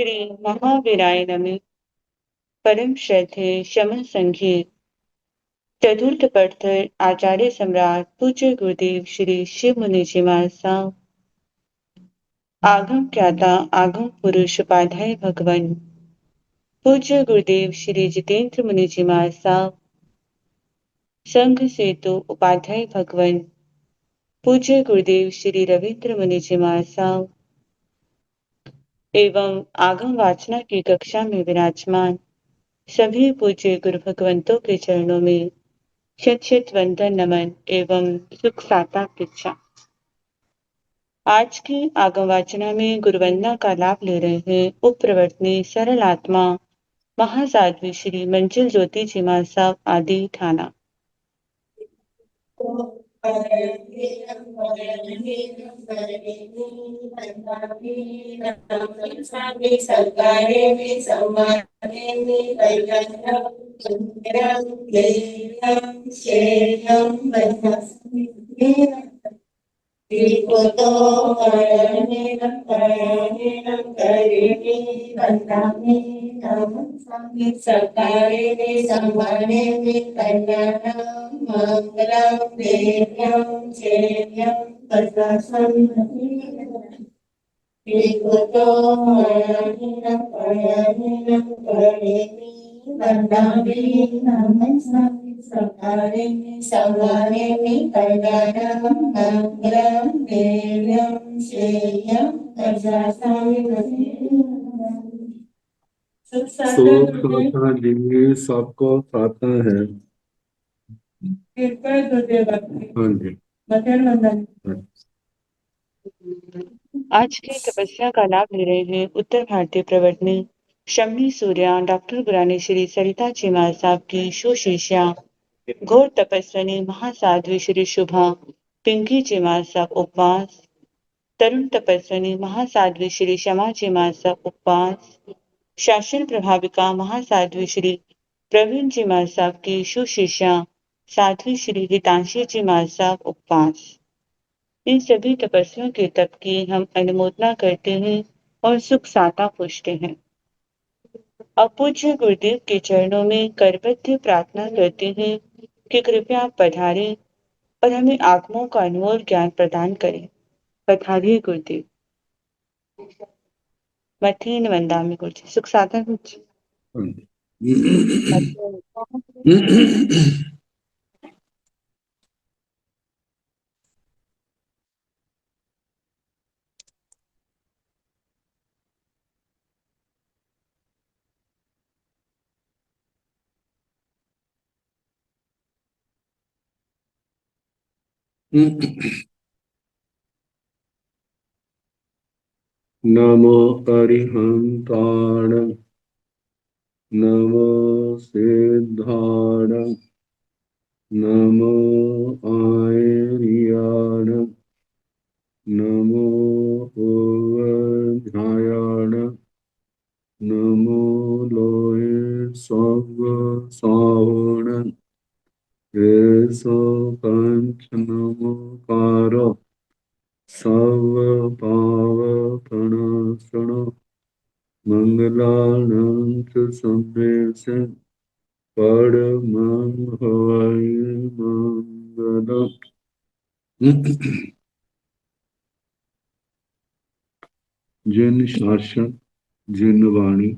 श्री महावीराय नमः। परम श्रद्धेय शमन संघीय चतुर्थ पथ आचार्य सम्राट पूज्य गुरुदेव श्री शिव मुनि जी महाराज आगम ज्ञाता आगम पुरुष उपाध्याय भगवान पूज्य गुरुदेव श्री जितेंद्र मुनि जी महाराज संघ सेतु उपाध्याय भगवान पूज्य गुरुदेव श्री रविंद्र मुनि जी महाराज एवं आगम वाचना की कक्षा में विराजमान सभी पूज्य गुरु भगवंतों के चरणों में शत शत वंदन नमन एवं सुख साता पृच्छा। आज की आगम वाचना में गुरुवंदना का लाभ ले रहे हैं उप प्रवर्तनी सरल आत्मा महासाध्वी श्री मंजिल ज्योति जी महाराज साहब आदि थाना। जी सबको प्रार्थना है। हाँ जी। आज की तपस्या का लाभ ले रहे हैं उत्तर भारतीय प्रवर्तनी शमनी सूर्या डॉक्टर गुरानी श्री सरिता जी महाराज साहब की सुशिष्या घोर तपस्विनी महासाध्वी श्री शुभा पिंकी जी महाराज साहब उपवास तरुण तपस्विनी महासाध्वी श्री क्षमा जी महाराज साहब उपवास शासन प्रभाविका महासाध्वी श्री प्रवीण जी महाराज साहब की सुशिष्या साध्वी श्री हितांशी जी महाराज साहब उपवास। इन सभी तपस्वियों के तप की हम अनुमोदना करते हैं और सुख साता पूछते हैं। अपूज्य गुरुदेव के चरणों में करबद्ध प्रार्थना करते हैं कि कृपया आप पधारें और हमें आत्माओं का अनमोल ज्ञान प्रदान करें। पधारिए गुरुदेव। मथीन वंदामी गुरुजी सुख साता गुरुजी। नमो अरिहंताण नमो सिद्धाण नमो आयर्याण नमो ओवध्यायाण नमो लोहे स्व सावण एसो पंच नमोकार सर्व पाव प्रणशन मंगलानं च संदेश परमं हवै मंगलम्। जिन शासन जिन वाणी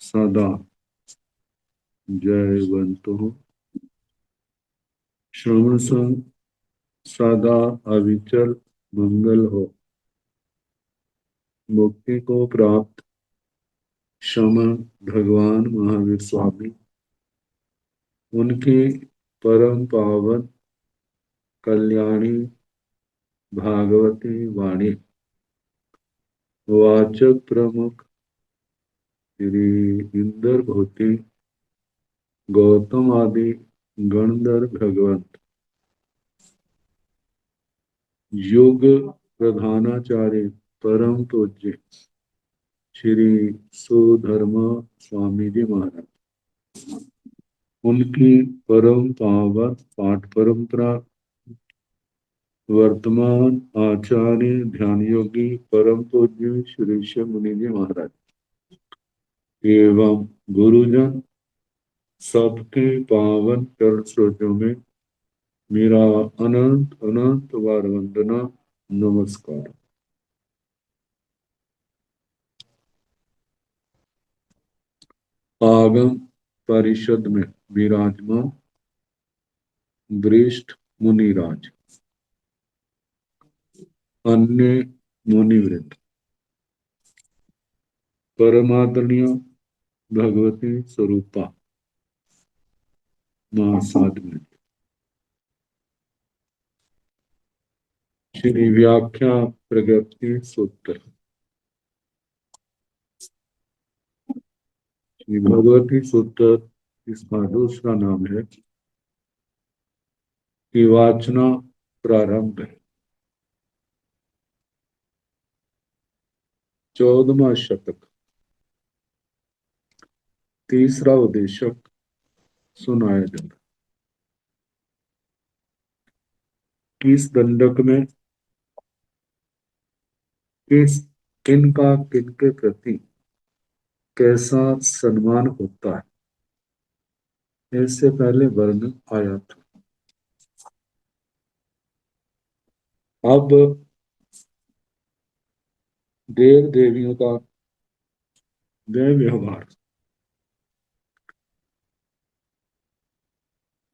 सदा जयवंत हो श्रवण संग सदा अविचल मंगल हो मुक्ति को प्राप्त शमन भगवान महावीर स्वामी उनकी परम पावन कल्याणी भागवती वाणी वाचक प्रमुख श्री इंदर भूति गौतम आदि गणधर भगवंत युग प्रधानाचार्य परम पूज्य श्री सुधर्म स्वामी जी महाराज उनकी परम पावन पाठ परंपरा वर्तमान आचार्य ध्यान योगी परम पूज्य श्री शिव मुनि जी महाराज एवं गुरुजन सबके पावन चरण स्रोतों में मेरा अनंत अनंत बार वंदना नमस्कार। आगम परिषद में विराजमान वरिष्ठ मुनिराज, अन्य मुनिवृंद, परमादरणीय भगवती स्वरूपा महासाध्वी, श्री व्याख्या प्रगति सूत्र, श्री भगवती सूत्र इसका दूसरा नाम है कि वाचना प्रारंभ है। 14वां शतक, तीसरा उद्देशक सुनाया जाता है। इस दंडक में किस किनका किनके प्रति कैसा सम्मान होता है, इससे पहले वर्णन आया था। अब देव देवियों का वह व्यवहार,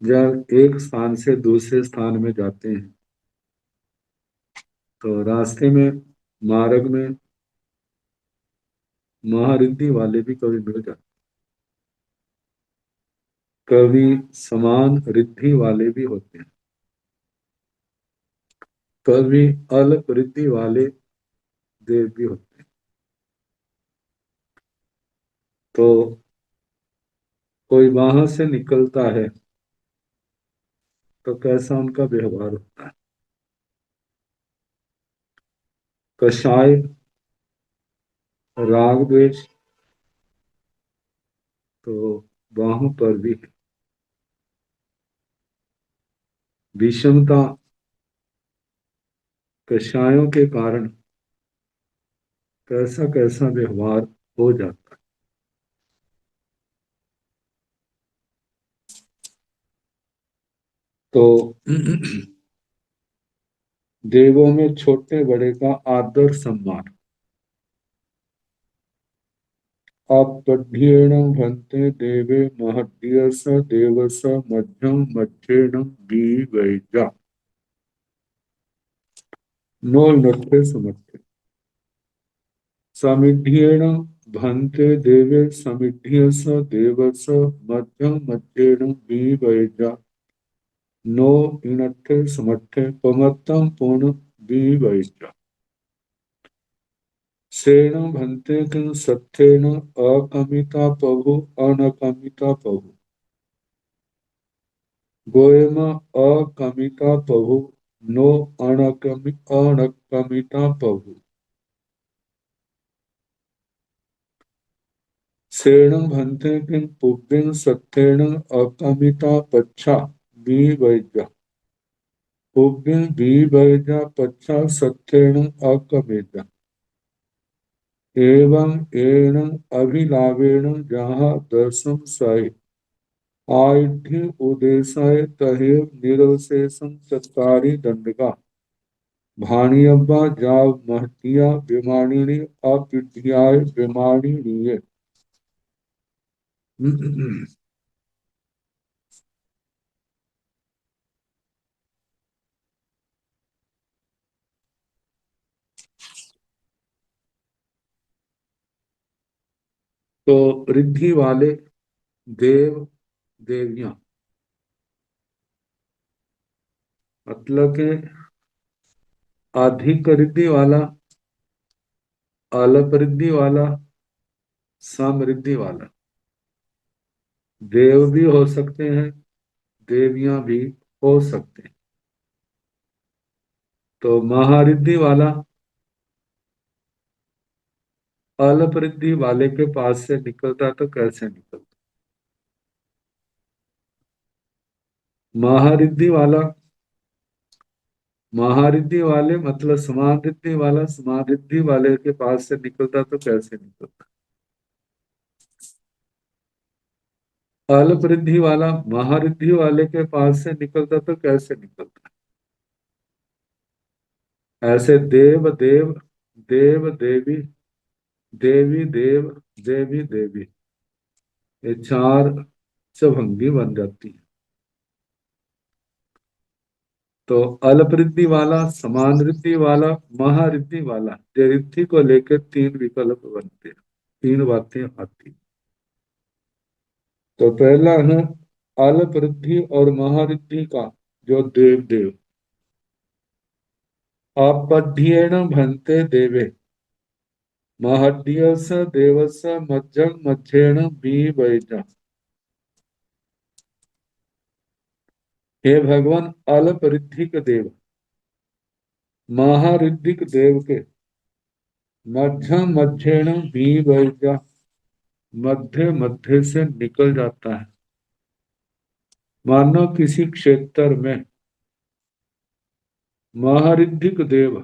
जब एक स्थान से दूसरे स्थान में जाते हैं तो रास्ते में मार्ग में महारिद्धि वाले भी कभी मिल जाते, कभी समान रिद्धि वाले भी होते हैं, कभी अल्प रिद्धि वाले देव भी होते हैं। तो कोई वहां से निकलता है तो कैसा उनका व्यवहार होता है। कषाय राग द्वेष तो वहां पर भी है। विषमता कषायों के कारण कैसा कैसा व्यवहार हो जाता है। तो देवों में छोटे बड़े का आदर सम्मान, अपढ़्येण भन्ते देवे महद्यस देवस मध्यम मध्येण विवैजा नो नट्ठे समर्थे समिध्येण भन्ते देवे समिध्यस देवस मध्यम मध्येण विवैजा नो इनट्ठे समर्थे पमत्तम पूर्ण विवैजा सेण भन्ते किं सत्येन अकमिता प्रभु अनकमिता प्रभु गोयम अकमिता प्रभु नो अनकमिता प्रभु सेण भन्ते किं पुब्बिं सत्येन अकमिता पच्छा विवैजा पुब्बिं विवैजा पच्छा सत्येन अकमेजा एवं एण अभिलावेण जहाँ दर्शन सहे आयुधि उदेशाय तहेव निरवशेषम चत्वारि दंडका भाणियब्बा जाव महतिया विमानिनी अपिध्याय विमानिनीय। तो रिद्धि वाले देव देवियां, मतलब के अधिक रिद्धि वाला, अल्प रिद्धि वाला, समृद्धि वाला, देव भी हो सकते हैं, देवियां भी हो सकते हैं। तो महारिद्धि वाला अल्प रिद्धि वाले के पास से निकलता तो कैसे निकलता। महारिद्धि वाला महारिद्धि वाले मतलब समान रिद्धि वाला समान रिद्धि वाले के पास से निकलता तो कैसे निकलता। अल्प रिद्धि वाला महारिद्धि वाले के पास से निकलता तो कैसे निकलता। ऐसे देव देव देव देवी देवी देव देवी देवी, ये चार चौभंगी बन जाती है। तो अल्प रिद्धि वाला समान रिद्धि वाला महारिद्धि वाला, ये रिद्धि को लेकर तीन विकल्प बनते हैं, तीन बातें आती हैं। तो पहला है अल्प रिद्धि और महारिद्धि का जो देव देव, अपध्येन भन्ते देवे महद्यस देवस मज्जं मज्जेण बीवैज। हे भगवान अल्प रिद्धिक देव महारिद्धिक देव के मध्यम मध्येण बीवैज, मध्य मध्य से निकल जाता है। मानो किसी क्षेत्र में महारिद्धिक देव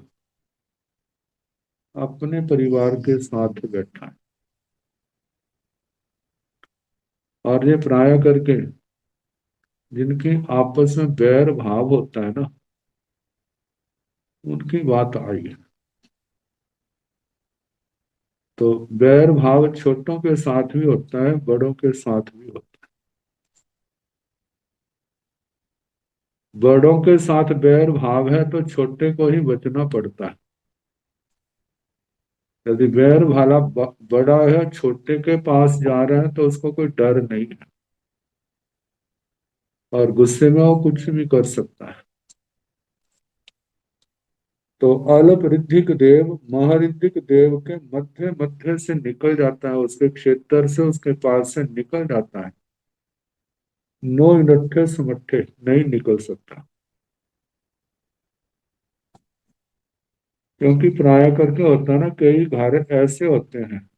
अपने परिवार के साथ बैठा है, और ये प्राय करके जिनकी आपस में बैर भाव होता है ना, उनकी बात आई है। तो बैर भाव छोटों के साथ भी होता है, बड़ों के साथ भी होता है। बड़ों के साथ बैर भाव है तो छोटे को ही बचना पड़ता है। यदि बैर भाला बड़ा है छोटे के पास जा रहा है तो उसको कोई डर नहीं है, और गुस्से में वो कुछ भी कर सकता है। तो अल्प रिद्धिक देव महारिद्धिक देव के मध्य मध्य से निकल जाता है, उसके क्षेत्र से उसके पास से निकल जाता है। नो इनट्ठे समट्ठे नहीं निकल सकता, क्योंकि प्राय करके होता है ना, कई घर ऐसे होते हैं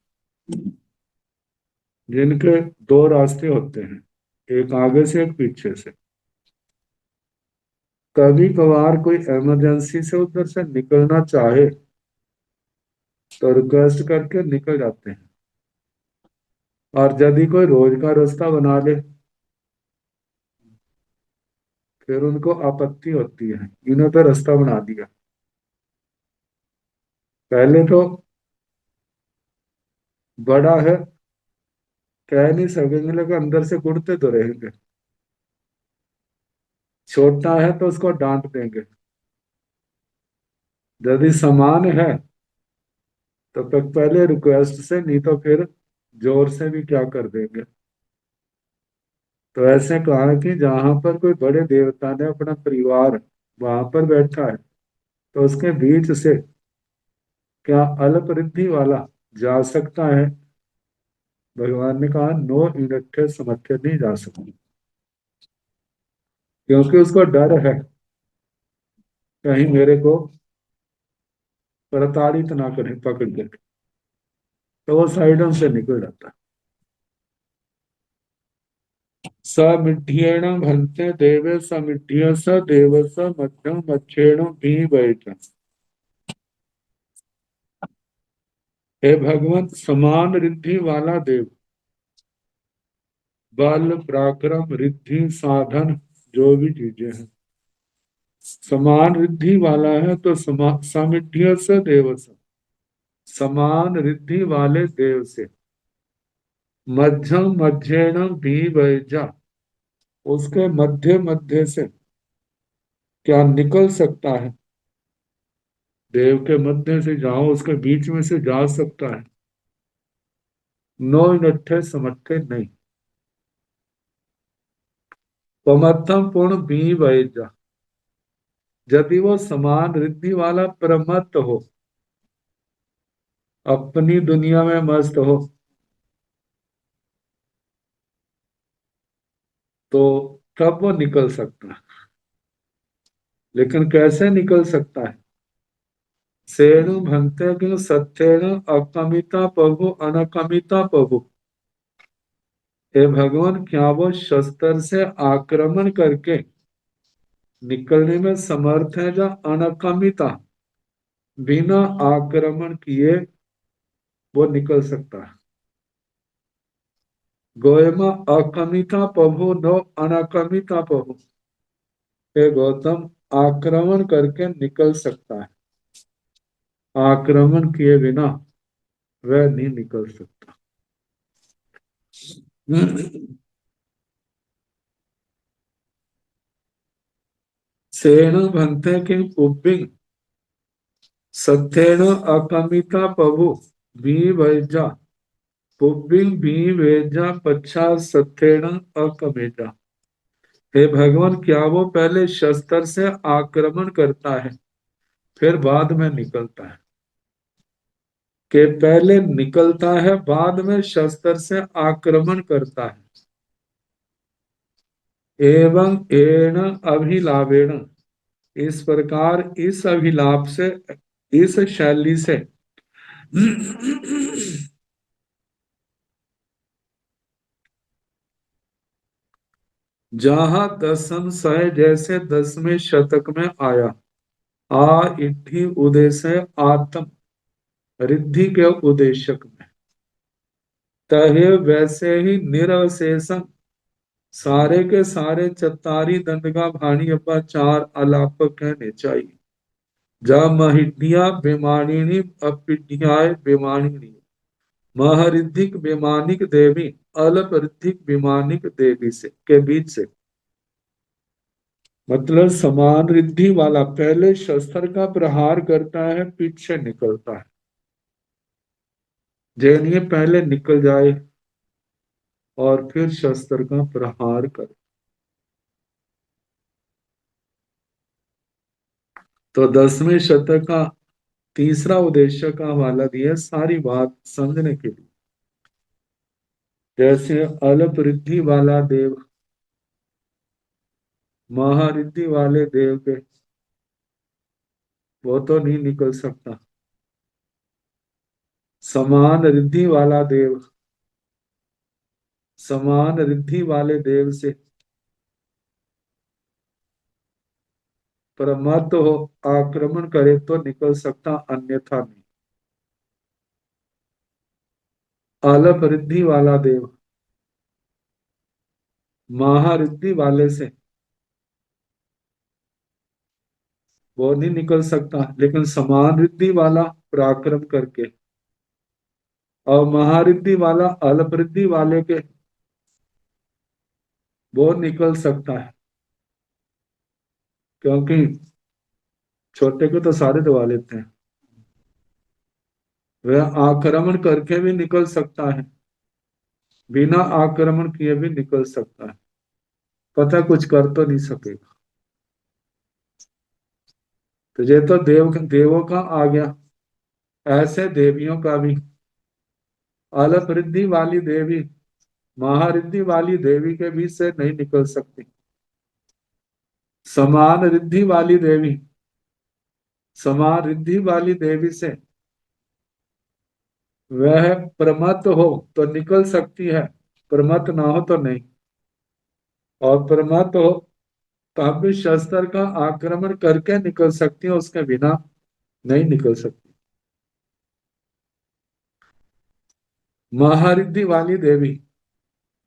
जिनके दो रास्ते होते हैं, एक आगे से एक पीछे से। कभी कभार कोई इमरजेंसी से उधर से निकलना चाहे तो रिक्वेस्ट करके निकल जाते हैं, और यदि कोई रोज का रास्ता बना ले फिर उनको आपत्ति होती है, इन्होंने तो रास्ता बना दिया। पहले तो बड़ा है कह नहीं सकेंगे लेकिन अंदर से कुड़ते तो रहेंगे, छोटा है तो उसको डांट देंगे। यदि समान है तो पहले रिक्वेस्ट से, नहीं तो फिर जोर से भी क्या कर देंगे। तो ऐसे कहा कि जहां पर कोई बड़े देवता ने अपना परिवार वहां पर बैठा है तो उसके बीच से क्या अल्प रिद्धि वाला जा सकता है। भगवान ने कहा नो इनट्ठे समर्थ्य नहीं जा सकती, क्योंकि उसको डर है कहीं मेरे को प्रताड़ित ना करें पकड़ के, तो वो साइडों से निकल जाता है। समिढ़्येण भन्ते देवे समिढ़्य स देव स मध्यम मच्छेण भी बैठ। हे भगवत समान रिद्धि वाला देव, बल पराक्रम रिद्धि साधन जो भी चीजें हैं समान रिद्धि वाला है, तो सामिढ़्य से देव से समान रिद्धि वाले देव से मध्यम मध्येण भी बैजा, उसके मध्य मध्य से क्या निकल सकता है। देव के मध्य से जाओ उसके बीच में से जा सकता है, नो इनट्ठे समट्ठे नहीं। पमर्थम पूर्ण भी बैजा, यदि वो समान रिद्धि वाला प्रमत्त हो, अपनी दुनिया में मस्त हो, तो तब वो निकल सकता है। लेकिन कैसे निकल सकता है। सेनु भंते कि सत्येन अकमिता प्रभु अनकमिता प्रभु। हे भगवान क्या वो शस्त्र से आक्रमण करके निकलने में समर्थ है, या अनाकामिता बिना आक्रमण किए वो निकल सकता है। गोयमा अकमिता प्रभु नो अनाकमिता प्रभु। हे गौतम, आक्रमण करके निकल सकता है, आक्रमण किए बिना वह नहीं निकल सकता। सेण भंते किं पुब्बिंग सत्येन अकमिता प्रभु विभजा पुब्बिंग विभजा पश्चात सत्येन अकमिता। हे भगवान, क्या वो पहले शस्त्र से आक्रमण करता है फिर बाद में निकलता है, कि पहले निकलता है बाद में शस्त्र से आक्रमण करता है? एवं एण अभिलावेण, इस प्रकार इस अभिलाप से, इस शैली से जहां दसम सह जैसे 10वें शतक में आया, आ इट्ठी उदय से आत्म रिद्धि के उद्देशक में, तहे वैसे ही निरवशेषम सारे के सारे चतारी दंडगा भाणी अब्बा चार अलाप कहने चाहिए। जा महिड्या बेमानिनी अपिड्याय बेमानिनी महरिद्धिक बेमानिक देवी अल्प रिद्धिक बेमानिक देवी से के बीच से, मतलब समान रिद्धि वाला पहले शस्त्र का प्रहार करता है, पीठ से निकलता है। जैन पहले निकल जाए और फिर शस्त्र का प्रहार करे। तो 10वें शतक का तीसरा उद्देश्य का हवाला दिया सारी बात समझने के लिए। जैसे अल्प रिद्धि वाला देव महारिद्धि वाले देव के वो तो नहीं निकल सकता, समान रिद्धि वाला देव समान रिद्धि वाले देव से परमत हो आक्रमण करे तो निकल सकता, अन्यथा नहीं। अल्प रिद्धि वाला देव महारिद्धि वाले से वो नहीं निकल सकता, लेकिन समान रिद्धि वाला पराक्रम करके और महारिद्धि वाला अल्प रिद्धि वाले के वो निकल सकता है, क्योंकि छोटे को तो सारे दबा लेते हैं। वह आक्रमण करके भी निकल सकता है, बिना आक्रमण किए भी निकल सकता है, पता कुछ कर तो नहीं सकेगा। तो ये तो देवों का आ गया, ऐसे देवियों का भी। अल्प रिद्धि वाली देवी महारिद्धि वाली देवी के बीच से नहीं निकल सकती। समान रिद्धि वाली देवी समान रिद्धि वाली देवी से वह प्रमत्त हो तो निकल सकती है, प्रमत्त ना हो तो नहीं। और प्रमत्त हो तब भी शस्त्र का आक्रमण करके निकल सकती है, उसके बिना नहीं निकल सकती। महारिद्धि वाली देवी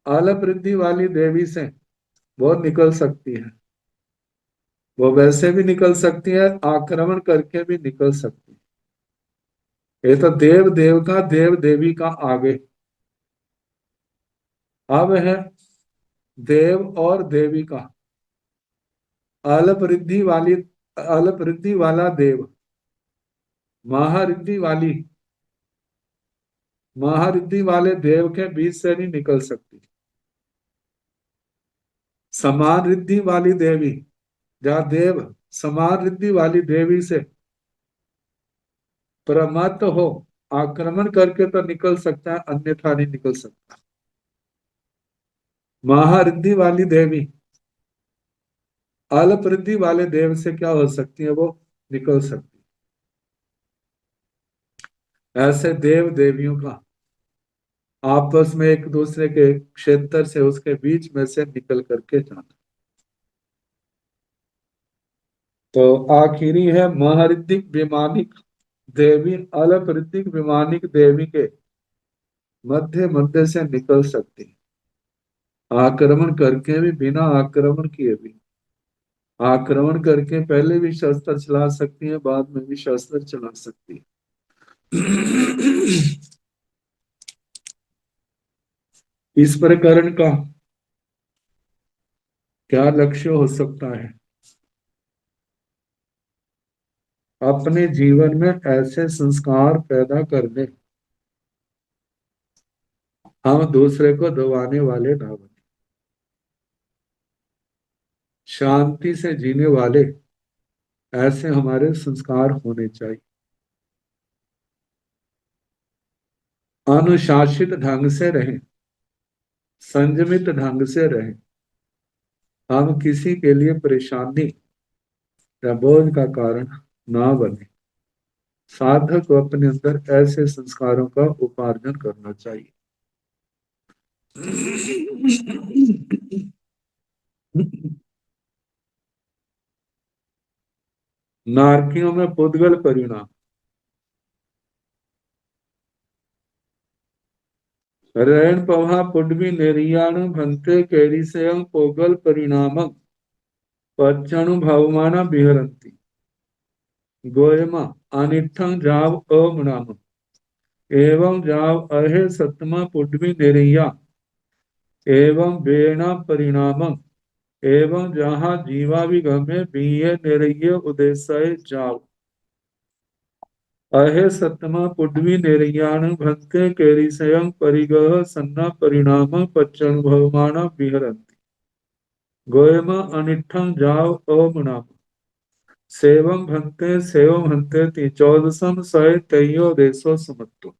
अल्प रिद्धि वाली देवी से वो निकल सकती है, वो वैसे भी निकल सकती है, आक्रमण करके भी निकल सकती है। ये तो देव देव का देव देवी का आगे। अब है देव और देवी का। अल्प रिद्धि वाली अल्प रिद्धि वाला देव महारिद्धि वाली महारिद्धि वाले देव के बीच से नहीं निकल सकती। समान रिद्धि वाली देवी, जहाँ देव समान रिद्धि वाली देवी से प्रमत्त हो आक्रमण करके तो निकल सकता है, अन्यथा नहीं निकल सकता। महारिद्धि वाली देवी अल्प रिद्धि वाले देव से क्या हो सकती है, वो निकल सकती है। ऐसे देव देवियों का आपस में एक दूसरे के क्षेत्र से उसके बीच में से निकल करके जाना। तो आखिरी है महऋद्धिक विमानिक देवी अल्प ऋद्धिक विमानिक देवी के मध्य मध्य से निकल सकती, आक्रमण करके भी बिना आक्रमण किए भी। आक्रमण करके पहले भी शस्त्र चला सकती है, बाद में भी शस्त्र चला सकती है। इस प्रकरण का क्या लक्ष्य हो सकता है? अपने जीवन में ऐसे संस्कार पैदा करने, हम दूसरे को दबाने वाले ना बने, शांति से जीने वाले ऐसे हमारे संस्कार होने चाहिए। अनुशासित ढंग से रहें, संयमित ढंग से रहें, हम किसी के लिए परेशानी या बोझ का कारण ना बने। साधक को अपने अंदर ऐसे संस्कारों का उपार्जन करना चाहिए। नारकियों में पुद्गल परिणाम। रैन पवा पुड्वी निर्याण भंते कैरिसेयं पोगल परिणामं पच्चणु भवमाना बिहरंती गोयमा अनिठं जाव अमनाम एवं जाव अहे सतमा पुड्वी निर्या एवं वेणा परिणामं एवं जहाँ जीवा विगमे बीये निर्य उदेशय जाव अहे सत्तमा पुड्वी निर्याण भक्ते कैरिसयं परिगह सन्ना परिणाम पच्चनुभवमाना विहरन्ति गोयमा अनिठं जाव अमनाम सेवं भंते ति चौदसम सय तयो देशो समत्तो।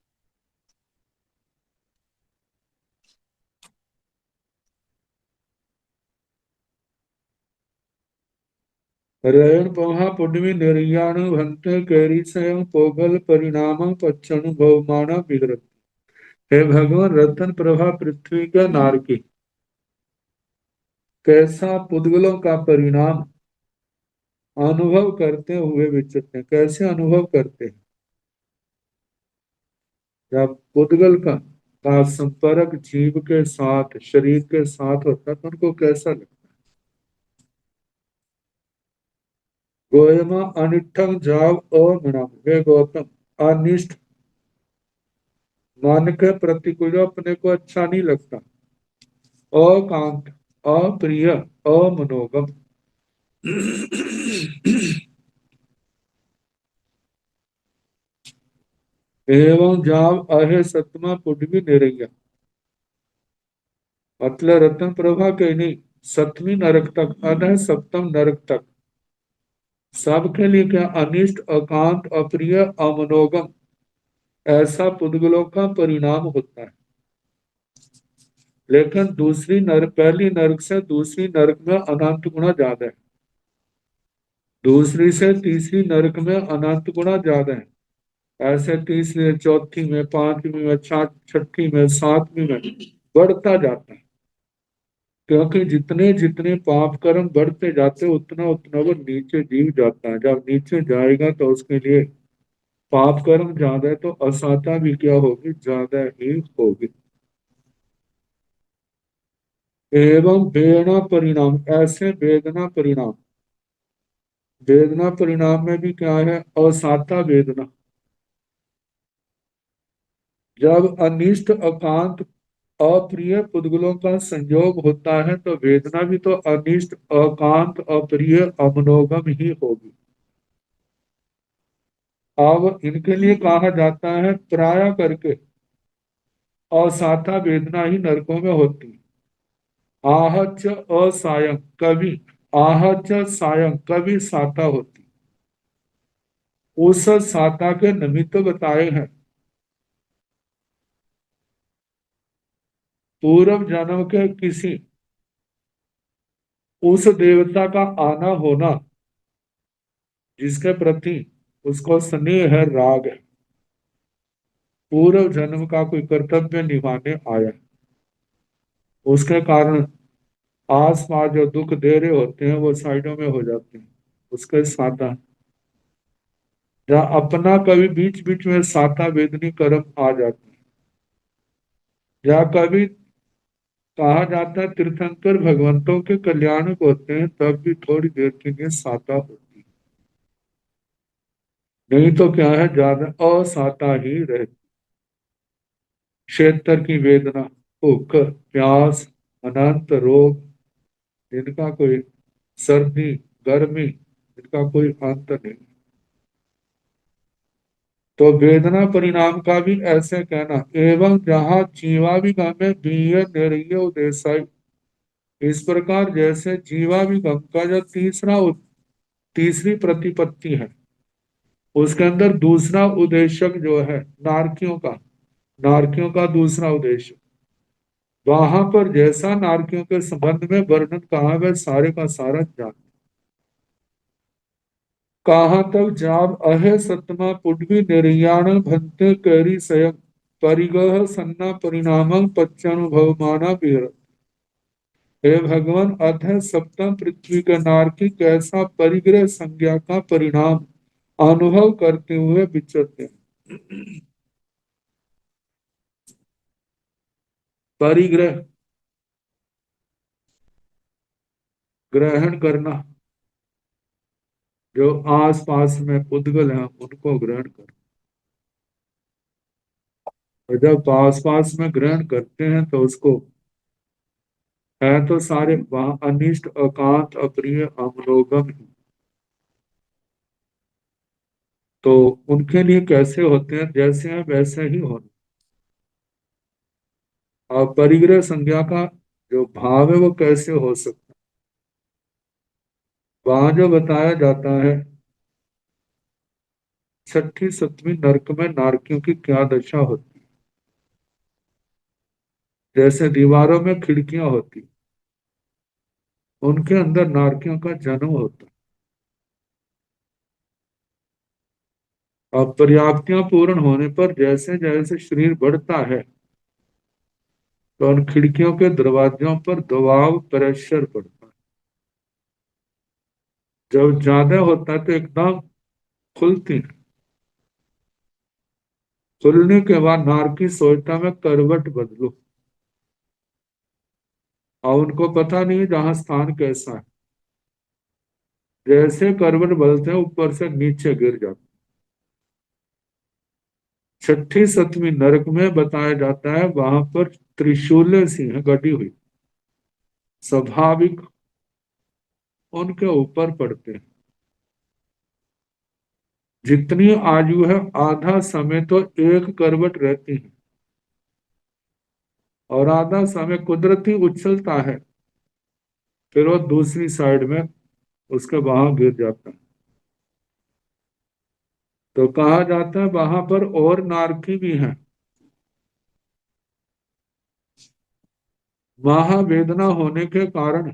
रयण पहा पुड्वी निर्याण भंते कैरिसयं पोगल परिणाम पच्चनुभवमाना विहरन्ति। हे भगवान, रतन प्रभा पृथ्वी का नारकी कैसा पुद्गलों का परिणाम अनुभव करते हुए विचरते हैं। कैसे अनुभव करते हैं? जब पुद्गल का संपर्क जीव के साथ, शरीर के साथ होता है तो उनको कैसा लगता है? गोयमा अनिठम जाव अमृणम, वे गौतम, अनिष्ट मन के प्रतिकूल अपने को अच्छा नहीं लगता, अकांत, अप्रिय, अमनोगम। एवं जाव अहे सतमा पुडवी निरैया, मतलब रत्न प्रभा के नहीं, सतवीं नरक तक, अधः सप्तम नरक तक सबके लिए क्या अनिष्ट, अकांत, अप्रिय, अमनोगम ऐसा पुद्गलों का परिणाम होता है। लेकिन दूसरी नरक, पहली नरक से दूसरी नरक में अनंत गुना ज्यादा है, दूसरी से तीसरी नरक में अनंत गुना ज्यादा है। ऐसे तीसरी, चौथी में, पांचवी में, छठी में, सातवीं में बढ़ता जाता है। क्योंकि जितने जितने पाप कर्म बढ़ते जाते उतना उतना वो नीचे जीव जाता है। जब नीचे जाएगा तो उसके लिए पाप कर्म ज्यादा है, तो असाता भी क्या होगी? ज्यादा ही होगी। एवं वेदना परिणाम, ऐसे वेदना परिणाम, वेदना परिणाम में भी क्या है? असाता वेदना। जब अनिष्ट, अकांत, अप्रिय पुद्गलों का संयोग होता है तो वेदना भी तो अनिष्ट, अकांत, अप्रिय, अमनोगम ही होगी। अब इनके लिए कहा जाता है प्राय करके असाता वेदना ही नरकों में होती है। आहच असायं, कभी आहच सायं, कभी साता होती। उस साता के निमित्त बताए हैं पूर्व जन्म के किसी उस देवता का आना होना जिसके प्रति उसको स्नेह है, राग है, पूर्व जन्म का कोई कर्तव्य निभाने आया, उसके कारण आसपास जो दुख दे रहे होते हैं वो साइडों में हो जाते हैं। उसके साता, जहाँ अपना कभी बीच बीच में साता वेदनी कर्म आ जाता है, जहाँ कभी कहा जाता है तीर्थंकर भगवंतों के कल्याणक होते हैं, तब भी थोड़ी देर के लिए साता होती है, नहीं तो क्या है, ज्यादा असाता ही रहती। क्षेत्र की वेदना, भूख, प्यास, अनंत रोग, जिनका कोई, सर्दी, गर्मी, इनका कोई अंत नहीं। तो वेदना परिणाम का भी ऐसे कहना, एवं जहाँ जीवाविगम में बीय निर्य उदेशय, इस प्रकार जैसे जीवाविगम का जो तीसरी प्रतिपत्ति है, उसके अंदर दूसरा उद्देश्य जो है नारकियों का दूसरा उद्देश्य, वहां पर जैसा नारकियों के संबंध में वर्णन कहा, वह सारे का सारा जान। कहाँ तक जाब अहे सतमा पुडवी निर्याण भंते कैरी स्वयं परिगह सन्ना परिणाम पच्चानुभव माना विहर। हे भगवान, अतः सप्तम पृथ्वी का नारकी कैसा परिग्रह संज्ञा का परिणाम अनुभव करते हुए विचरते हैं। परिग्रह, ग्रहण करना, जो आस पास में उद्गल है उनको ग्रहण करना। और जब आस पास में ग्रहण करते हैं तो उसको, है तो सारे वहां अनिष्ट अकांत अप्रिय अवलोकन ही, तो उनके लिए कैसे होते हैं, जैसे हैं वैसे ही होना। और परिग्रह संज्ञा का जो भाव है वो कैसे हो सकता है, वहां जो बताया जाता है, छठी सतवीं नरक में नारकियों की क्या दशा होती है। जैसे दीवारों में खिड़कियां होती, उनके अंदर नारकियों का जन्म होता है। और पर्याप्तियां पूर्ण होने पर जैसे जैसे शरीर बढ़ता है, तो उन खिड़कियों के दरवाजों पर दबाव प्रेशर पड़ता है। जब ज्यादा होता है तो एकदम खुलती है। खुलने के बाद नारकी सोचता मैं करवट बदलू, और उनको पता नहीं जहां स्थान कैसा है। जैसे करवट बदलते हैं ऊपर से नीचे गिर जाते। छठी सतवीं नरक में बताया जाता है, वहां पर त्रिशूल सिंह गड़ी हुई स्वाभाविक उनके ऊपर पड़ते हैं। जितनी आयु है आधा समय तो एक करवट रहती है, और आधा समय कुदरती उछलता है, फिर वो दूसरी साइड में उसके वहां गिर जाता है। तो कहा जाता है वहां पर और नारकी भी हैं, महावेदना होने के कारण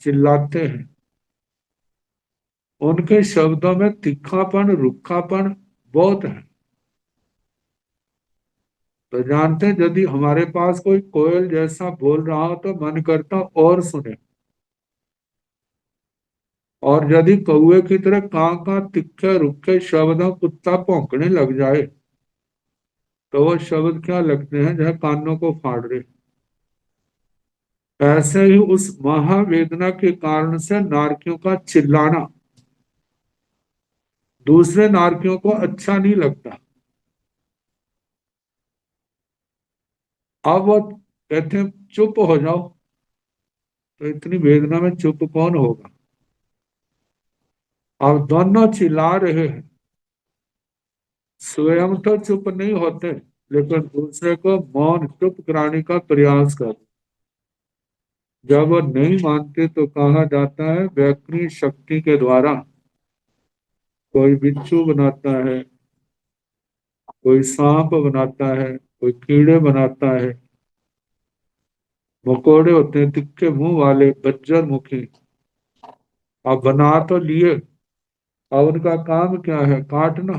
चिल्लाते हैं। उनके शब्दों में तीखापन रुखापन बहुत है। तो जानते हैं, यदि हमारे पास कोई कोयल जैसा बोल रहा हो तो मन करता और सुने, और यदि कौवे की तरह कां कां तीखे रुखे शब्दों कुत्ता भौंकने लग जाए, तो वो शब्द क्या लगते हैं, जह कानों को फाड़ रहे। ऐसे ही उस महावेदना के कारण से नारकियों का चिल्लाना दूसरे नारकियों को अच्छा नहीं लगता। अब वो कहते हैं चुप हो जाओ, तो इतनी वेदना में चुप कौन होगा। अब दोनों चिल्ला रहे हैं, स्वयं तो चुप नहीं होते, लेकिन दूसरे को मौन चुप कराने का प्रयास कर। जब वो नहीं मानते तो कहा जाता है व्याकरण शक्ति के द्वारा कोई बिच्छू बनाता है, कोई सांप बनाता है, कोई कीड़े बनाता है। मकोड़े होते हैं तिक्के मुंह वाले बज्जर मुखी। अब बना तो लिए, और उनका काम क्या है, काटना।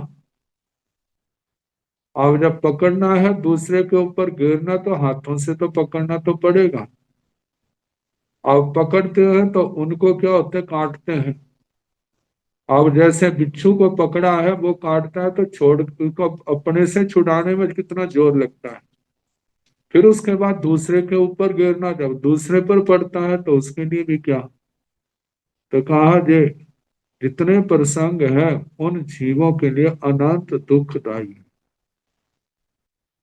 अब जब पकड़ना है दूसरे के ऊपर गिरना, तो हाथों से तो पकड़ना तो पड़ेगा। अब पकड़ते हैं तो उनको क्या होते हैं, काटते हैं। अब जैसे बिच्छू को पकड़ा है, वो काटता है तो छोड़ उसको अपने से छुड़ाने में कितना जोर लगता है। फिर उसके बाद दूसरे के ऊपर गिरना, जब दूसरे पर पड़ता है तो उसके लिए भी क्या। तो कहा जे जितने प्रसंग है उन जीवों के लिए अनंत दुखदाई है।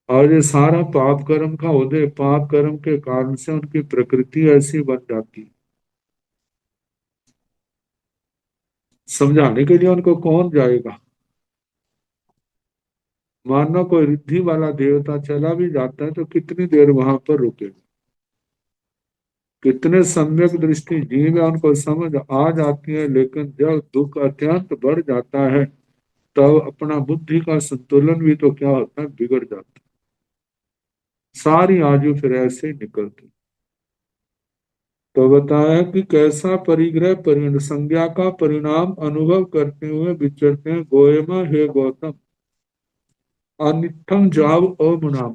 और ये सारा पाप कर्म का उदय, पाप कर्म के कारण से उनकी प्रकृति ऐसी बन जाती है। समझाने के लिए उनको कौन जाएगा। मानो कोई रिद्धि वाला देवता चला भी जाता है तो कितनी देर वहां पर रुकेगा। कितने सम्यक दृष्टि जीव है, उनको समझ आ जाती है, लेकिन जब दुख अत्यंत बढ़ जाता है तब अपना बुद्धि का संतुलन भी तो क्या होता है, बिगड़ जाता है। सारी आयु फिर ऐसे ही निकलती। तो बताया कि कैसा परिग्रह परिण संज्ञा का परिणाम अनुभव करते हुए विचरते हैं गोयमा हे गौतम। अनित्थम जाव अमुनाम,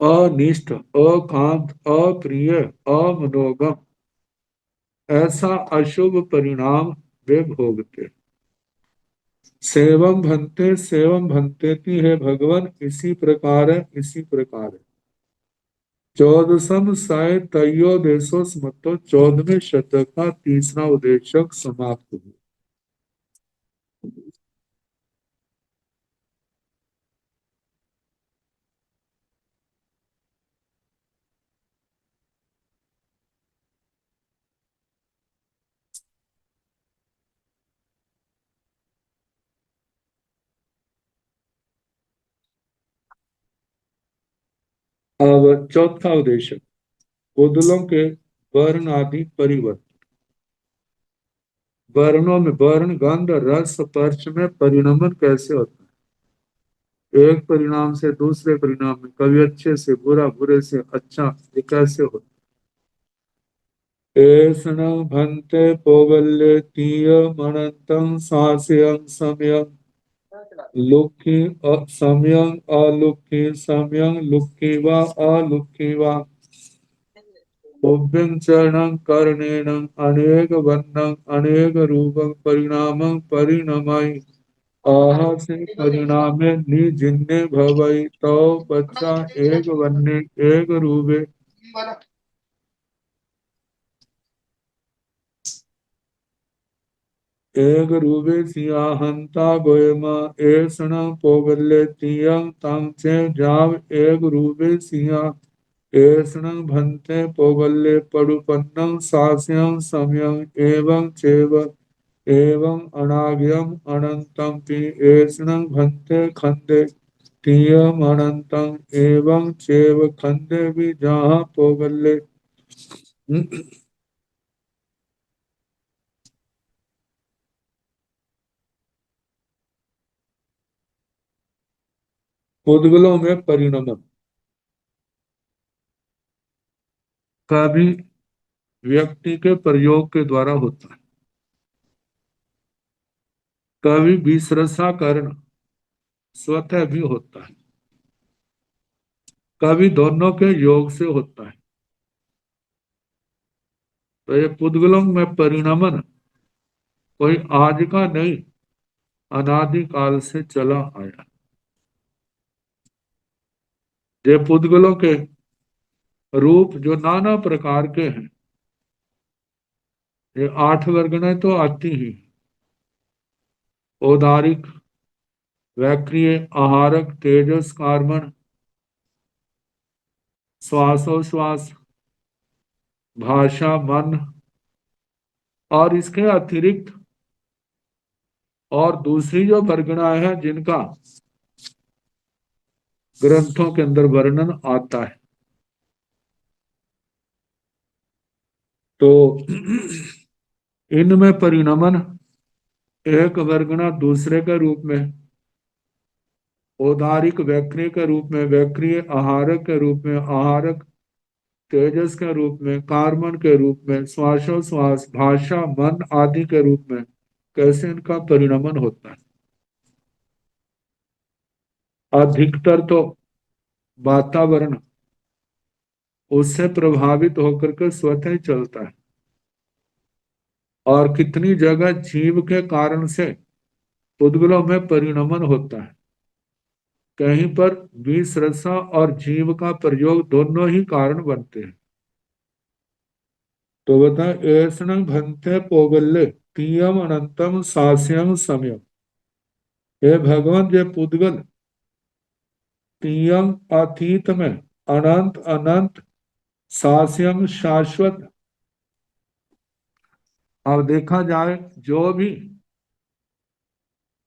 अनिष्ट, अकांत, अप्रिय, अमनोगम, ऐसा अशुभ परिणाम वे भोगते। सेवम भंते की है भगवान, इसी प्रकार है, इसी प्रकार है। चौदसम साय तयोदेशो स्मतो, 14वें शतक का तीसरा उदेशक समाप्त हुआ। अब चौथा उद्देश्य, उदलों के वर्ण आदि परिवर्तन। वर्णों में वर्ण, गंध, रस, स्पर्श में परिणमन कैसे होता है। एक परिणाम से दूसरे परिणाम में, कभी अच्छे से बुरा, बुरे से अच्छा, ये कैसे होता है। एषण भंते पौगल्य तीय मनंतं सास्यं सम्यं लुक्खी सम्यं अलुक्खी सम्यं लुक्खी वा अलुक्खी वा उभ्यं चरणं कर्णेन अनेक वर्णं अनेक रूपं परिणामं परिणमय आह से परिणामे निजिन्ने भवै तो बच्चा एक वर्णे एक रूपे एक रूपे सियाहंता गोयमा ऐसण पोगल्ले तियं तंग चे जाव एक रूपे सिया ऐसण भंते पोगल्ले पडुपन्नं सास्यं सम्यं एवं चेव एवं अनाग्यम अनंतम पि ऐसणं भंते खंडे तियम अनंतम एवं चेव खंडे भी जहाँ पोगल्ले। पुद्गलों में परिणमन कभी व्यक्ति के प्रयोग के द्वारा होता है, कभी विसरसा कारण स्वतः भी होता है, कभी दोनों के योग से होता है। तो ये पुद्गलों में परिणमन कोई आज का नहीं, अनादि काल से चला आया। ये पुद्गलों के रूप जो नाना प्रकार के हैं, ये 8 वर्गणें तो आती ही। औदारिक, वैक्रिय, आहारक, तेजस, कार्बन, श्वासोश्वास, भाषा, मन, और इसके अतिरिक्त और दूसरी जो वर्गणाएं हैं जिनका ग्रंथों के अंदर वर्णन आता है। तो इनमें परिणमन एक वर्गना दूसरे के रूप में, औदारिक वैक्रिय के रूप में, वैक्रिय आहारक के रूप में, आहारक तेजस के रूप में, कार्बन के रूप में, श्वासोश्वास, भाषा, मन आदि के रूप में कैसे इनका परिणमन होता है। अधिकतर तो वातावरण उससे प्रभावित होकर के स्वतः ही चलता है। और कितनी जगह जीव के कारण से पुद्गलों में परिणमन होता है। कहीं पर विष रसा और जीव का प्रयोग दोनों ही कारण बनते हैं। तो बता, ऐसण भंते पोगल्ले तीयम अनंतम सास्यम समयम। हे भगवान, ये पुद्गल तीयम अतीत में, अनंत अनंत, सास्यम शाश्वत। अब देखा जाए जो भी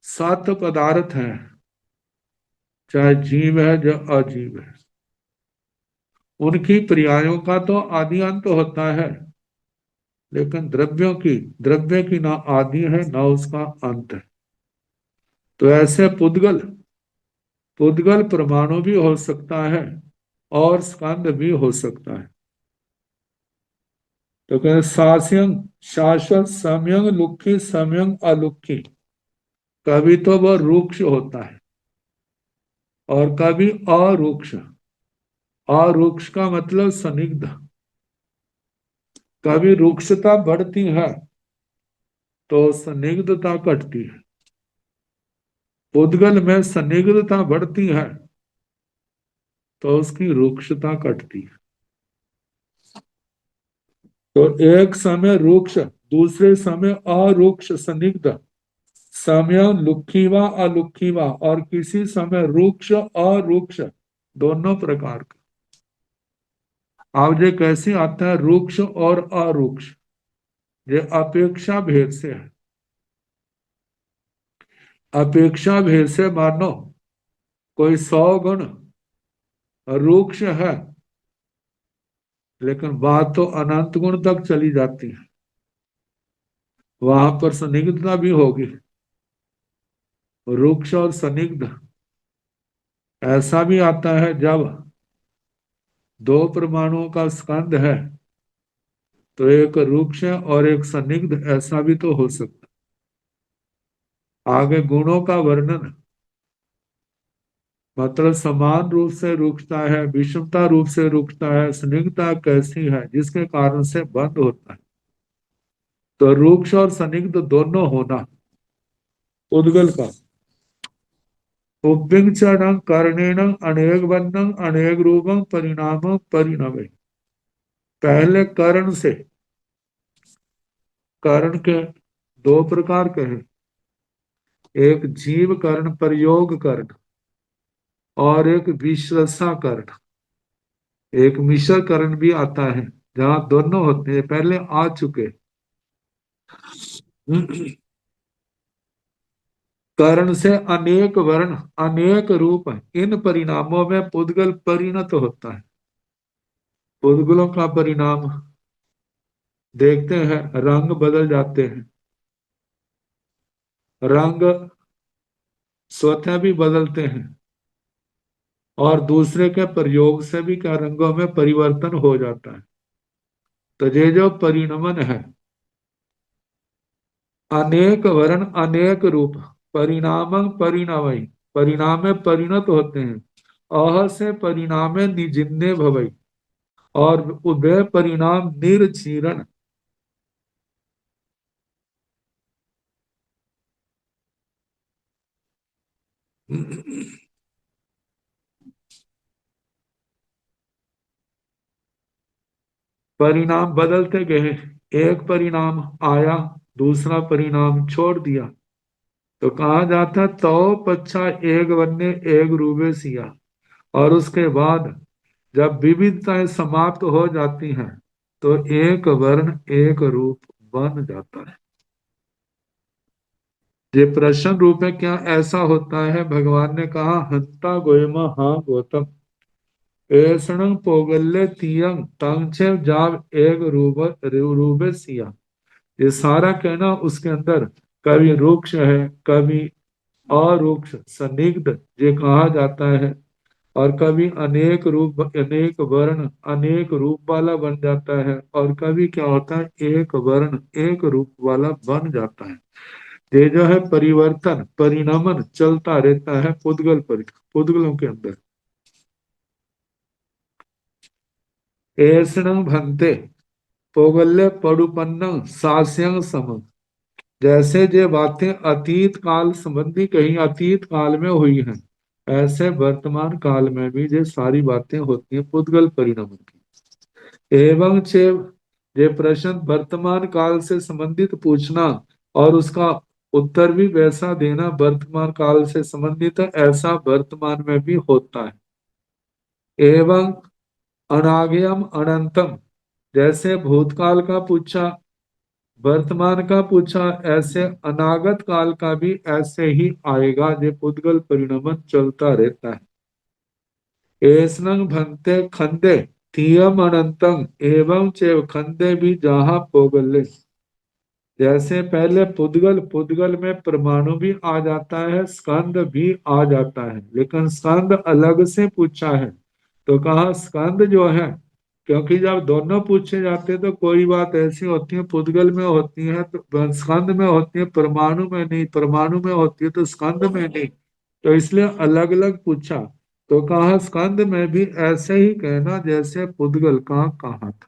सत पदार्थ है, चाहे जीव है जो अजीव है, उनकी पर्यायों का तो आदि अंत होता है, लेकिन द्रव्य की ना आदि है ना उसका अंत है। तो ऐसे पुद्गल पुद्गल परमाणु भी हो सकता है और स्कंद भी हो सकता है। तो कहते सास्यं शाश्वत, सम्यंग लुक्खी, सम्यंग अलुक्खी। कभी तो वह रुक्ष होता है और कभी अरुक्ष। अरुक्ष का मतलब संदिग्ध। कभी रुक्षता बढ़ती है तो संदिग्धता घटती है। उद्गल में संदिग्धता बढ़ती है तो उसकी रुक्षता घटती है। तो एक समय रुक्ष, दूसरे समय अरुक्ष संदिग्ध, समय लुक्खीवा अलुक्खीवा, और किसी समय रुक्ष अरुक्ष, दोनों प्रकार का। अब ये कैसे आता है रुक्ष और अरुक्ष? ये अपेक्षा भेद से है। अपेक्षा भेद से मानो कोई 100 गुण रुक्ष है, लेकिन बात तो अनंत गुण तक चली जाती है, वहां पर संदिग्धता भी होगी। रुक्ष और संदिग्ध ऐसा भी आता है जब दो परमाणुओं का स्कंद है तो एक रुक्ष और एक संदिग्ध, ऐसा भी तो हो सकता है। आगे गुणों का वर्णन, मतलब समान रूप से रुकता है, विषमता रूप से रुकता है, संदिग्धता कैसी है जिसके कारण से बंद होता है। तो रुक्ष और संदिग्ध दोनों होना उद्गल का। उपविंचरण कर्णेन अनेक वर्णं अनेक रूपं परिणाम परिणमे। पहले कर्ण से, कर्ण के दो प्रकार के हैं, एक जीव कर्ण प्रयोग कर्ण और एक विश्रसा कर्ण। एक मिश्र कर्ण भी आता है जहां दोनों होते हैं, पहले आ चुके। कर्ण से अनेक वर्ण अनेक रूप, इन परिणामों में पुद्गल परिणत होता है। पुद्गलों का परिणाम देखते हैं, रंग बदल जाते हैं। रंग स्वतः भी बदलते हैं और दूसरे के प्रयोग से भी क्या रंगों में परिवर्तन हो जाता है। तो ये जो परिणमन है, अनेक वर्ण अनेक रूप, परिणाम परिणमय, परिणाम में परिणत होते हैं। अह से परिणामे निजिन्ने भवई, और उदय परिणाम निर्जीरण। परिणाम बदलते गए, एक परिणाम आया, दूसरा परिणाम छोड़ दिया। तो कहा जाता तो पच्छा एक वन्य एक रूबे सिया। और उसके बाद जब विविधताएं समाप्त हो जाती हैं तो एक वर्ण एक रूप बन जाता है। ये प्रश्न रूप में क्या ऐसा होता है? भगवान ने कहा हंता गोयमा हाँ गौतम, ऐसण पोगल्ले तीयंग तंगछे जाव एक रूबे सिया। ये सारा कहना उसके अंदर कभी रुक्ष है, कभी अरुक्ष संदिग्ध ये कहा जाता है, और कभी अनेक रूप अनेक वर्ण अनेक रूप वाला बन जाता है, और कभी क्या होता है एक वर्ण एक रूप वाला बन जाता है। ये जो है परिवर्तन परिणमन चलता रहता है पुद्गलों के अंदर। ऐसण भंते, पोगल्य पड़ुपन्नं सास्यं सम। जैसे ये बातें अतीत काल संबंधी कहीं अतीत काल में हुई हैं, ऐसे वर्तमान काल में भी ये सारी बातें होती हैं पुद्गल परिणाम की। एवं चे ये प्रश्न वर्तमान काल से संबंधित पूछना और उसका उत्तर भी वैसा देना वर्तमान काल से संबंधित है, ऐसा वर्तमान में भी होता है। एवं अनागयम अनंतम, जैसे भूतकाल का पूछा वर्तमान का पूछा, ऐसे अनागत काल का भी ऐसे ही आएगा। ये पुद्गल परिणमन चलता रहता है। एस्नंग भंते खंदे तियम अनंतम एवं चैव खंदे भी जहाँ पोगल्ले। जैसे पहले पुद्गल पुद्गल में परमाणु भी आ जाता है, स्कंद भी आ जाता है, लेकिन स्कंद अलग से पूछा है। तो कहा स्कंद जो है, क्योंकि जब दोनों पूछे जाते हैं तो कोई बात ऐसी होती है पुद्गल में होती है तो स्कंद में होती है, परमाणु में नहीं, परमाणु में होती है तो स्कंद में नहीं। तो इसलिए अलग अलग पूछा। तो कहा स्कंद में भी ऐसे ही कहना जैसे पुद्गल का कहा था।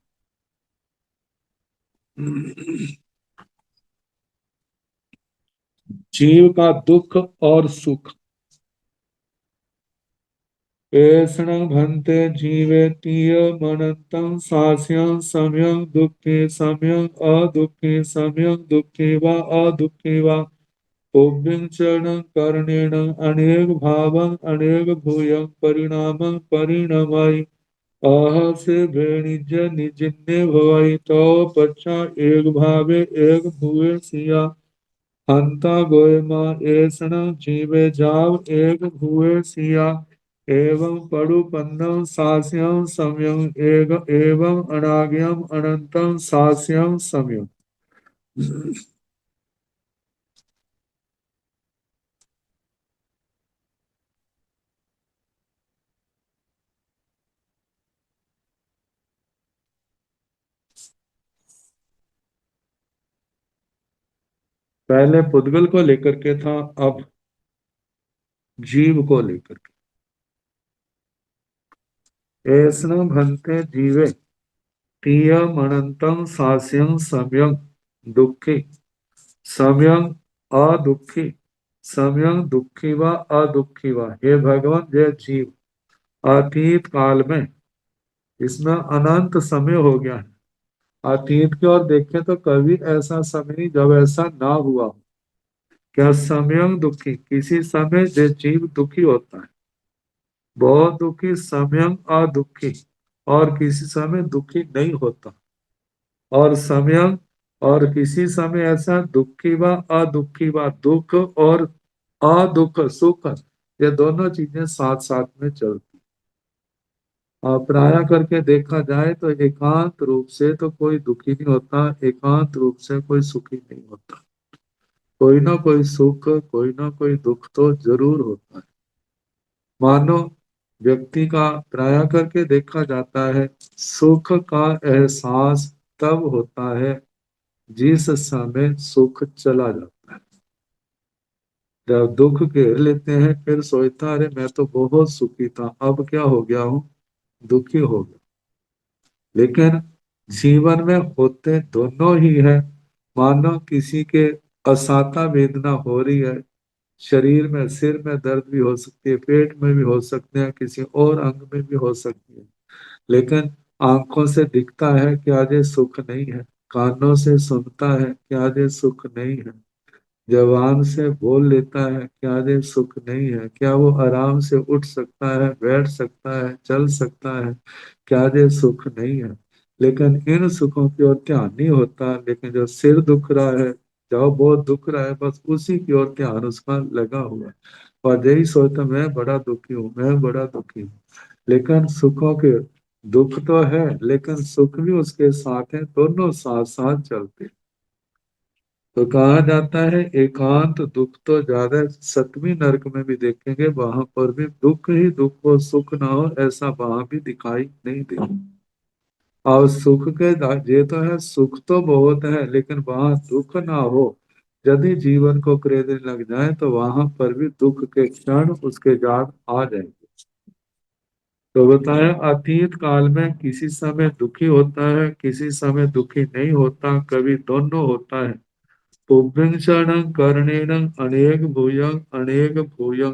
जीव का दुख और सुख। ऐषणं भन्ते जीवेतीय मनन्तं सास्यं सम्यं दुःखे सम्यं अदुःखे सम्यं दुःखे वा अदुःखे वा उभ्यं चरणं करणेन अनेक भावं अनेक भूयं परिणामं परिणमाय अह से भेणिज निजिन्ने भवाई तो पच्छा एक भावे एक भूये सिया हंता गोयमा ऐसण जीवे जाव एक भूये सिया एवं पड़ुपन्नम सास्यम सम्यम एक एवं अनाग्यम अनंतम सास्यम सम्यम। पहले पुद्गल को लेकर के था, अब जीव को लेकर के। ऐसन भंते जीवे तीयम अनंतम सास्यम सम्यम दुखी सम्यम अदुखी सम्यम दुखी व अदुखी व। हे भगवान, जय जीव अतीत काल में इसमें अनंत समय हो गया है। अतीत की ओर देखें तो कभी ऐसा समय नहीं जब ऐसा ना हुआ हो। क्या समय दुखी, किसी समय जो जीव दुखी होता है, बहुत दुखी, समय अदुखी, और किसी समय दुखी नहीं होता। और समय और किसी समय ऐसा दुखी व अदुखी व, दुख और अदुख सुख, ये दोनों चीजें साथ साथ में चलती। और प्राय करके देखा जाए तो एकांत रूप से तो कोई दुखी नहीं होता, एकांत रूप से कोई सुखी नहीं होता। कोई ना कोई सुख कोई ना कोई दुख तो जरूर होता है। मानो व्यक्ति का प्राय करके देखा जाता है, सुख का एहसास तब होता है जिस समय सुख चला जाता है। जब दुख घेर लेते हैं फिर सोचता, अरे मैं तो बहुत सुखी था, अब क्या हो गया हूँ, दुखी हो गया। लेकिन जीवन में होते दोनों ही है। मानो किसी के असाता वेदना हो रही है, शरीर में, सिर में दर्द भी हो सकती है, पेट में भी हो सकते हैं, किसी और अंग में भी हो सकती है। लेकिन आंखों से दिखता है कि आज ये सुख नहीं है, कानों से सुनता है कि आज ये सुख नहीं है, जबान से बोल लेता है कि आज ये सुख नहीं है। क्या वो आराम से उठ सकता है, बैठ सकता है, चल सकता है? क्या आज ये सुख नहीं है? लेकिन इन सुखों की ओर ध्यान नहीं होता। लेकिन जो सिर दुख रहा है, जो बहुत दुख रहा है, बस उसी की ओर ध्यान उसका लगा हुआ है। और यही सोचता, मैं बड़ा दुखी हूँ, मैं बड़ा दुखी हूँ। लेकिन सुखों के दुख तो है, लेकिन सुख भी उसके साथ है, दोनों साथ साथ चलते हैं। तो कहा जाता है एकांत दुख तो ज्यादा, सतवीं नरक में भी देखेंगे, वहां पर भी दुख ही दुख हो, सुख ना हो, ऐसा वहां भी दिखाई नहीं देगा। और सुख के ये तो है, सुख तो बहुत है, लेकिन वहां दुख ना हो, यदि जीवन को क्रेदने लग जाए तो वहां पर भी दुख के क्षण उसके जान आ जाएंगे। तो बताया अतीत काल में किसी समय दुखी होता है, किसी समय दुखी नहीं होता, कभी दोनों होता है। पुंसां कर्णेन अनेक भूयं अनेक भूयं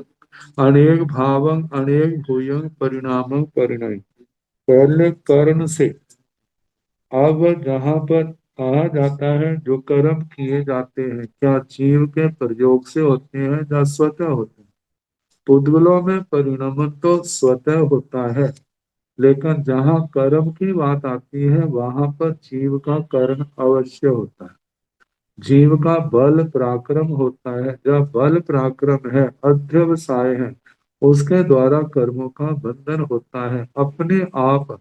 अनेक भावं अनेक भूयं परिणामं परिणय। पहले कर्ण से, अब जहाँ पर कहा जाता है जो कर्म किए जाते हैं क्या जीव के प्रयोग से होते हैं या स्वतः होते हैं। पुद्गलों में परिणमन तो स्वतः होता है, लेकिन जहाँ कर्म की बात आती है वहां पर जीव का कर्म अवश्य होता है। जीव का बल पराक्रम होता है, जब बल पराक्रम है, अध्यवसाय है, उसके द्वारा कर्मों का बंधन होता है। अपने आप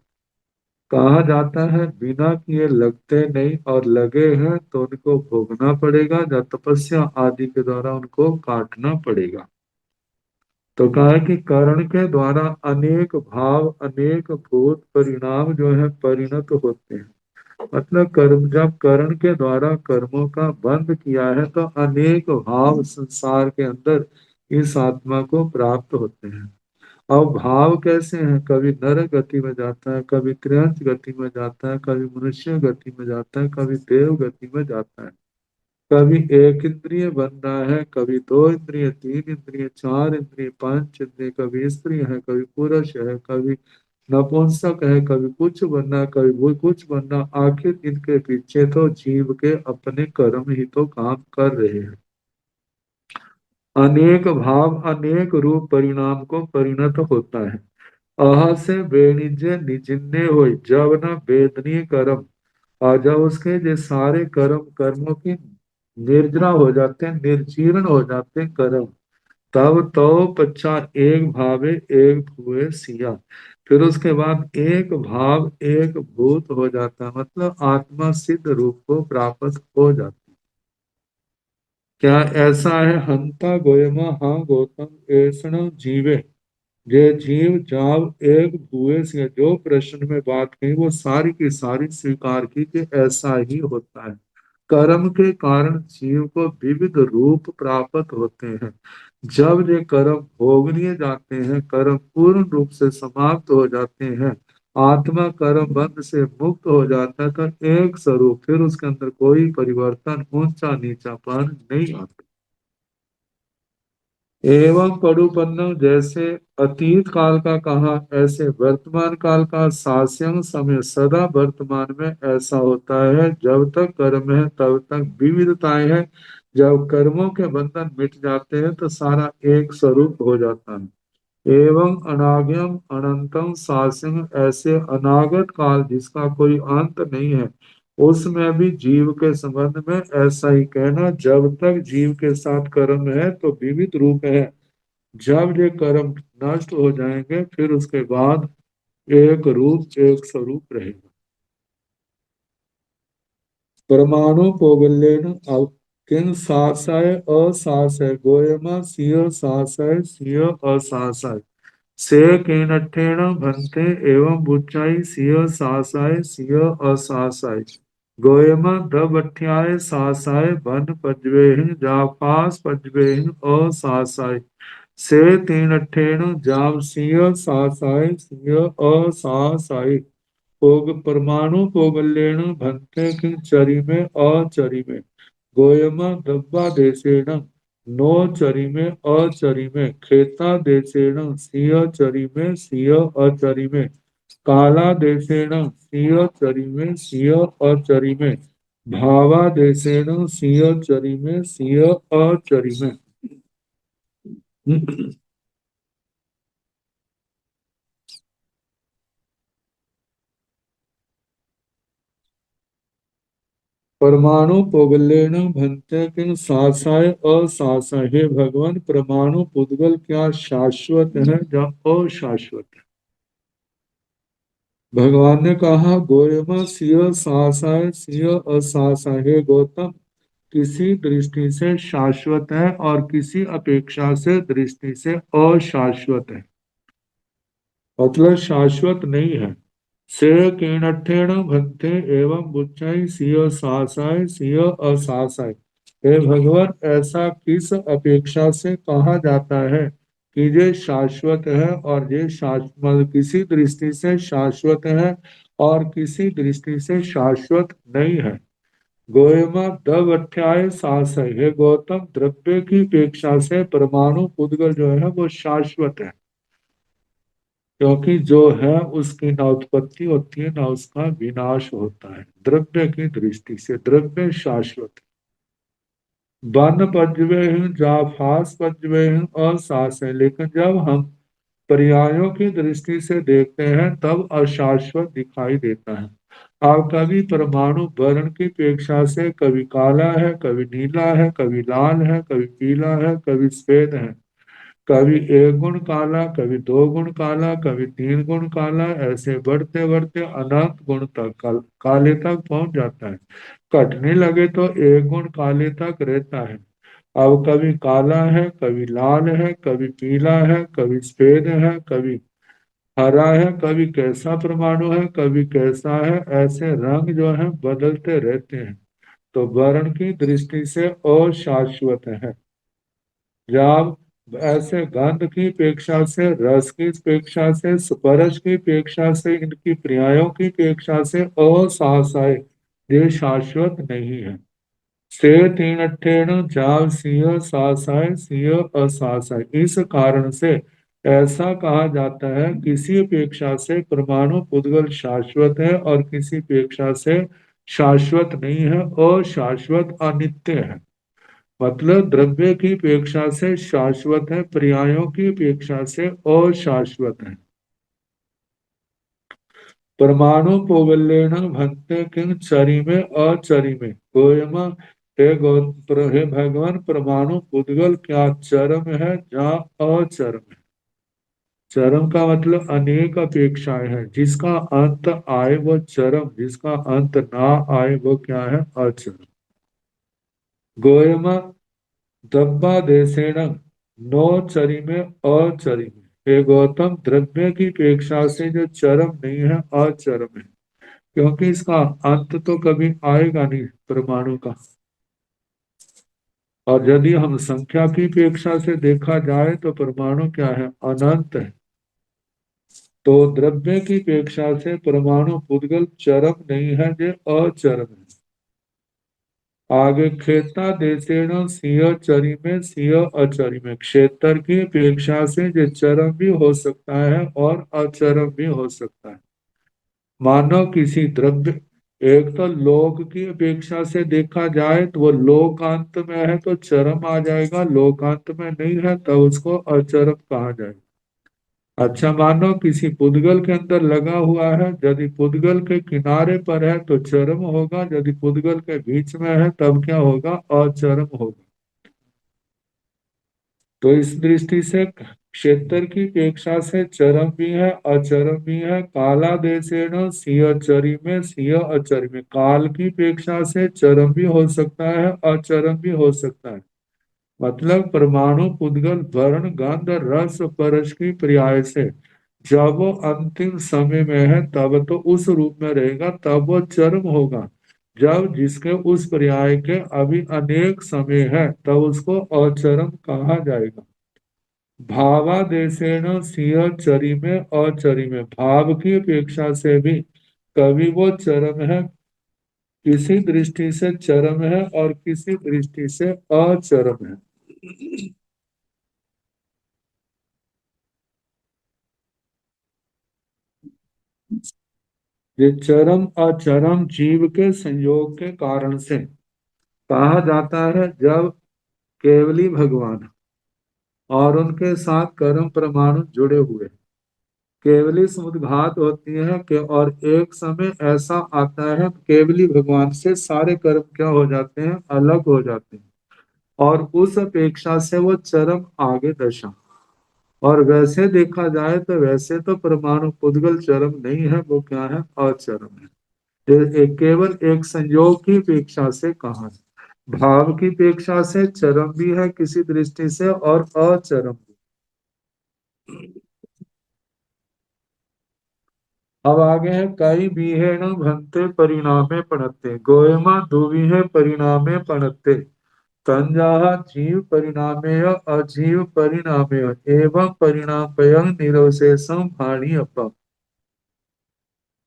कहा जाता है बिना किए लगते नहीं, और लगे हैं तो उनको भोगना पड़ेगा या तपस्या आदि के द्वारा उनको काटना पड़ेगा। तो कहा है कि कर्ण के द्वारा अनेक भाव अनेक भूत परिणाम जो है परिणत होते हैं। मतलब कर्म, जब कर्ण के द्वारा कर्मों का बंध किया है तो अनेक भाव संसार के अंदर इस आत्मा को प्राप्त होते हैं। अब भाव कैसे हैं, कभी नर गति में जाता है, कभी कृंच गति में जाता है, कभी मनुष्य गति में जाता है, कभी देव गति में जाता है। कभी एक इंद्रिय बन रहा है, कभी दो इंद्रिय, तीन इंद्रिय, चार इंद्रिय, पांच इंद्रिय, कभी स्त्री है, कभी पुरुष है, कभी नपुंसक है, कभी कुछ बनना, कभी वो कुछ बनना। आखिर इनके पीछे तो जीव के अपने कर्म ही तो काम कर रहे हैं। अनेक भाव अनेक रूप परिणाम को परिणत होता है। अह से बेनिजे निजिन्ने हो, जब न बेदनीय कर्म, और जब उसके जो सारे कर्मों की निर्जना हो जाते हैं, निर्जीर्ण हो जाते हैं कर्म, तब तो पच्चा एक भावे एक भूए सिया। फिर उसके बाद एक भाव एक भूत हो जाता, मतलब आत्मा सिद्ध रूप को प्राप्त हो जाता। क्या ऐसा है, हंता गोयमा हाँ गौतम ऐसण जीवे। ये जीव जब एक भूए से जो प्रश्न में बात कही वो सारी की सारी स्वीकार की कि ऐसा ही होता है। कर्म के कारण जीव को विविध रूप प्राप्त होते हैं। जब ये कर्म भोग लिए जाते हैं, कर्म पूर्ण रूप से समाप्त हो जाते हैं, आत्मा कर्म बंध से मुक्त हो जाता है, तो एक स्वरूप, फिर उसके अंदर कोई परिवर्तन ऊंचा नीचापन नहीं आता। एवं पडुपन्ना, जैसे अतीत काल का कहा, ऐसे वर्तमान काल का शास्यं समय सदा वर्तमान में ऐसा होता है। जब तक कर्म है तब तक विविधताएं हैं, जब कर्मों के बंधन मिट जाते हैं तो सारा एक स्वरूप हो जाता है। एवं अनाग्यम अनंतम शासन, ऐसे अनागत काल जिसका कोई अंत नहीं है, उसमें भी जीव के संबंध में ऐसा ही कहना। जब तक जीव के साथ कर्म है तो विविध रूप है, जब ये कर्म नष्ट हो जाएंगे फिर उसके बाद एक रूप एक स्वरूप रहेगा। परमाणु पोगल्यन किन सासय असासय गोयमा सिय सासय सिय असासय से केनट्ठेन भन्ते एवं बुच्चाई सिय सासाय सिय असासाय गोयम दबठ्याय सासाय बन पजवेहिन जापास पजवेहिन असासाय से तीनठ्ठेन जाम सिय सासाय सिय असासाय पोग परमाणु पोगल्येन भन्ते किं चरी में अचरी में गोयमा दब्बा देशेन नो चरी में अचरी में खेता देशेन सिंह चरी में सिंह अचरी में काला देशेन सिंह चरी में सिंह अचरी में भावा देशेन सिंह चरी में सिंह अचरी में। परमाणु पोगलेन भंते किन सासाय असासाय, हे भगवान परमाणु पुद्गल क्या शाश्वत है या अशाश्वत है। भगवान ने कहा गोयमा सिंह सासाय सिंह असासाय, हे गौतम किसी दृष्टि से शाश्वत है और किसी अपेक्षा से दृष्टि से अशाश्वत है, मतलब शाश्वत नहीं है। से किणठेन भक्ते एवं बुच्चाई सिय सासाय सिय असासाय, हे भगवान ऐसा किस अपेक्षा से कहा जाता है कि ये शाश्वत है और ये शाश्वत किसी दृष्टि से शाश्वत है और किसी दृष्टि से शाश्वत नहीं है। गोएमा दब अध्याय सास है। हे गौतम, द्रव्य की अपेक्षा से परमाणु पुद्गल जो है वो शाश्वत है, क्योंकि जो है उसकी ना उत्पत्ति होती है ना उसका विनाश होता है। द्रव्य की दृष्टि से द्रव्य शाश्वत है। वन पजवे हैं, जाफास पजवे हैं और सास है, लेकिन जब हम पर्यायों की दृष्टि से देखते हैं तब अशाश्वत दिखाई देता है। अब कभी परमाणु वर्ण की अपेक्षा से कभी काला है, कभी नीला है, कभी लाल है, कभी पीला है, कभी श्वेत है, कभी एक गुण काला, कभी दो गुण काला, कभी तीन गुण काला, ऐसे बढ़ते बढ़ते अनंत गुण तक काले तक पहुंच जाता है। कटने लगे तो एक गुण काले तक रहता है। अब कभी काला है, कभी लाल है, कभी पीला है, कभी सफेद है, कभी हरा है, कभी कैसा परमाणु है, कभी कैसा है, ऐसे रंग जो है बदलते रहते हैं। तो वर्ण की दृष्टि से अशाश्वत है। जब ऐसे गंध की अपेक्षा से, रस की अपेक्षा से, स्पर्श की अपेक्षा से, इनकी पर्यायों की अपेक्षा से असहसाय ये शाश्वत नहीं है। से तीन अठेण जाव सिंह सासाय सिंह असासाय। इस कारण से ऐसा कहा जाता है, किसी अपेक्षा से परमाणु पुद्गल शाश्वत है और किसी अपेक्षा से शाश्वत नहीं है, अशाश्वत अनित्य है। मतलब द्रव्य की अपेक्षा से शाश्वत है, पर्यायों की अपेक्षा से अशाश्वत है। परमाणु पोवल्येन भंते किंग चरी में अचरी में गोयम। हे भगवान, परमाणु पुद्गल क्या चरम है जहाँ अचरम है। चरम का मतलब अनेक अपेक्षाएं हैं, जिसका अंत आए वो चरम, जिसका अंत ना आए वो क्या है, अचरम। गोयम दब्बा देसेण नो चरी में अचरी में। हे गौतम, द्रव्य की अपेक्षा से जो चरम नहीं है अचरम है, क्योंकि इसका अंत तो कभी आएगा नहीं परमाणु का। और यदि हम संख्या की अपेक्षा से देखा जाए तो परमाणु क्या है, अनंत है। तो द्रव्य की अपेक्षा से परमाणु पुद्गल चरम नहीं है, जो अचरम है। आगे खेता देसेण सिंह चरी में सिंह अचरी में। क्षेत्र की अपेक्षा से जो चरम भी हो सकता है और अचरम भी हो सकता है। मानो किसी द्रव्य, एक तो लोक की अपेक्षा से देखा जाए तो वो लोकांत में है तो चरम आ जाएगा, लोकांत में नहीं है तो उसको अचरम कहा जाएगा। अच्छा, मानो किसी पुद्गल के अंदर लगा हुआ है, यदि पुद्गल के किनारे पर है तो चरम होगा, यदि पुद्गल के बीच में है तब क्या होगा, अचरम होगा। तो इस दृष्टि से क्षेत्र की अपेक्षा से चरम भी है अचरम भी है। काला देशेण सिंह चरी में सिंह अचरी में। काल की अपेक्षा से चरम भी हो सकता है अचरम भी हो सकता है। मतलब परमाणु पुद्गल वर्ण गंध रस परस की पर्याय से जब वो अंतिम समय में है तब तो उस रूप में रहेगा, तब वो चरम होगा। जब जिसके उस पर्याय के अभी अनेक समय है तब उसको अचरम कहा जाएगा। भावादेशेण सिंह चरी में अचरी में। भाव की अपेक्षा से भी कभी वो चरम है, किसी दृष्टि से चरम है और किसी दृष्टि से अचरम है। ये चरम अचरम जीव के संयोग के कारण से कहा जाता है। जब केवली भगवान और उनके साथ कर्म परमाणु जुड़े हुए केवली समुद्घात होती है कि और एक समय ऐसा आता है केवली भगवान से सारे कर्म क्या हो जाते हैं, अलग हो जाते हैं। और उस अपेक्षा से वो चरम आगे दशा। और वैसे देखा जाए तो वैसे तो परमाणु पुद्गल चरम नहीं है, वो क्या है, अचरम है। केवल एक संयोग की अपेक्षा से कहा है। भाव की अपेक्षा से चरम भी है किसी दृष्टि से और अचरम भी। अब आगे है कई बीहेण भंते परिणामे पणते गोयमा दुविहे परिणामे पणते। तंजाः जीव परिणामेय अजीव परिणामेय एवं परिणामपयं निरवशेषं भाणी अपम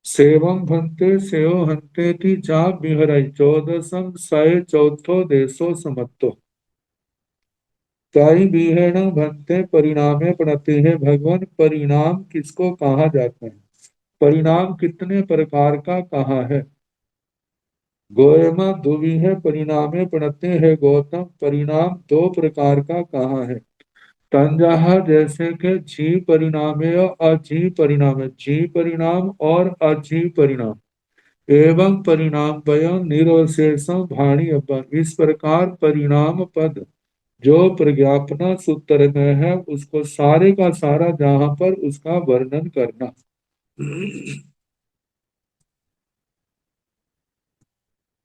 सेवं भन्ते सेव हन्तेति जा विहरै चौदसम सय चौथो देशो समत्तो ताई विहरण भन्ते परिणामे प्रणति है भगवान परिणाम किसको कहा जाता है परिणाम कितने प्रकार का कहा है गोयमा दुविह परिणामे प्रणते है गौतम परिणाम दो प्रकार का कहा है तंजाहा जैसे कि जी परिणामे और अजी परिणाम जी परिणाम और अजी परिणाम एवं परिणाम वयं निरवशेषम भाणी अपन इस प्रकार परिणाम पद जो प्रज्ञापना सूत्र में है उसको सारे का सारा जहां पर उसका वर्णन करना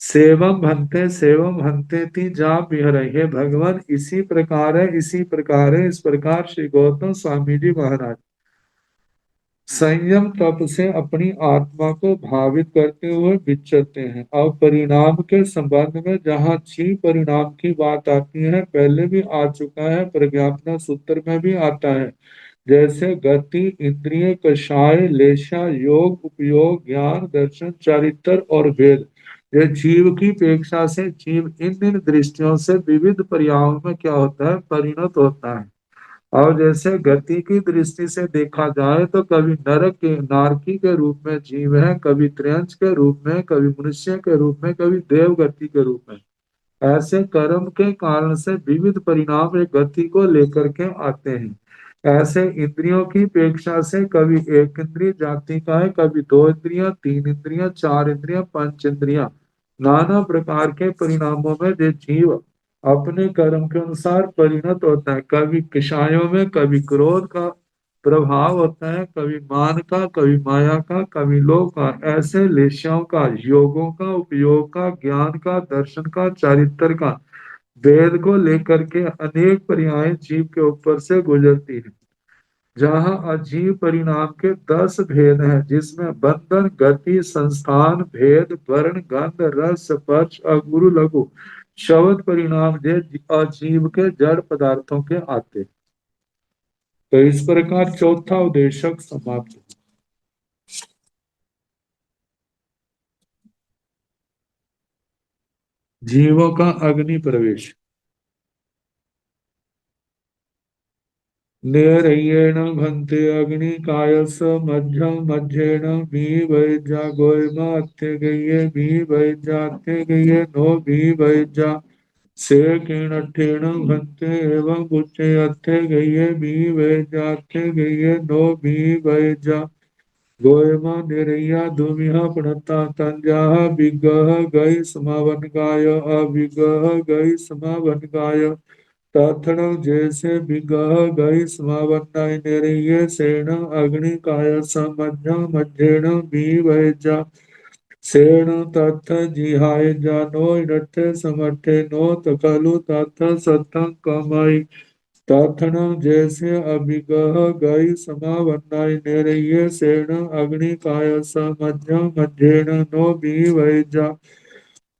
सेवम हंते ती जा बिहरहि हे भगवान इसी प्रकार है इस प्रकार श्री गौतम स्वामी जी महाराज संयम तप से अपनी आत्मा को भावित करते हुए विचरते हैं और परिणाम के संबंध में जहाँ छी परिणाम की बात आती है पहले भी आ चुका है प्रज्ञापना सूत्र में भी आता है जैसे गति इंद्रिय कषाय लेशा योग उपयोग ज्ञान दर्शन चारित्र और वेद ये जीव की अपेक्षा से जीव इन इन दृष्टियों से विविध पर्यायों में क्या होता है परिणत होता है और जैसे गति की दृष्टि से देखा जाए तो कभी नरक के नारकी के रूप में जीव है कभी त्रियंच के रूप में कभी मनुष्य के रूप में कभी देव गति के रूप में ऐसे कर्म के कारण से विविध परिणाम एक गति को लेकर के आते हैं ऐसे इंद्रियों की अपेक्षा से कभी एक इंद्रिय जाति का है कभी दो इंद्रियां तीन इंद्रियां चार इंद्रियां पंच इंद्रियां नाना प्रकार के परिणामों में जो जीव अपने कर्म के अनुसार परिणत होता है कभी किशायों में कभी क्रोध का प्रभाव होता है कभी मान का कभी माया का कभी लोभ का ऐसे लेशाओं का योगों का उपयोग का ज्ञान का दर्शन का चारित्र का वेद को लेकर के अनेक पर्याय जीव के ऊपर से गुजरती है जहाँ अजीव परिणाम के 10 भेद हैं जिसमें बंधन गति संस्थान भेद वर्ण गंध रस स्पर्श और गुरु लघु शब्द परिणाम जे अजीव के जड़ पदार्थों के आते तो इस प्रकार चौथा उद्देशक समाप्त हुआ। जीवों का अग्नि प्रवेश नेरयेण भन्ते अग्निकायस मध्यम मध्येण भी वैजा गोयमा अत्थे गये भी वैजा अत्थे गये नो भी वैजा से किणठेण भन्ते एवं उच्चे अत्थे गये भी वैजा अत्थे गये नो भी वैजा गोयमा निरैया धूमिहा प्रणता तंजाह विगह गई समावन गाय अविगह गई समावन गाय ताथण जैसे विगह गई समावन्नाय निरय सेण अग्नि काय समझ मध्येण भी वैजा सेण तथ जिहाय जानो इनठ समठे नो तकलु तथ सतं कमाई ताथण जैसे अभिगह गई समावन्नाय निरय सेण अग्नि काय समझ मध्येण नो भी वैजा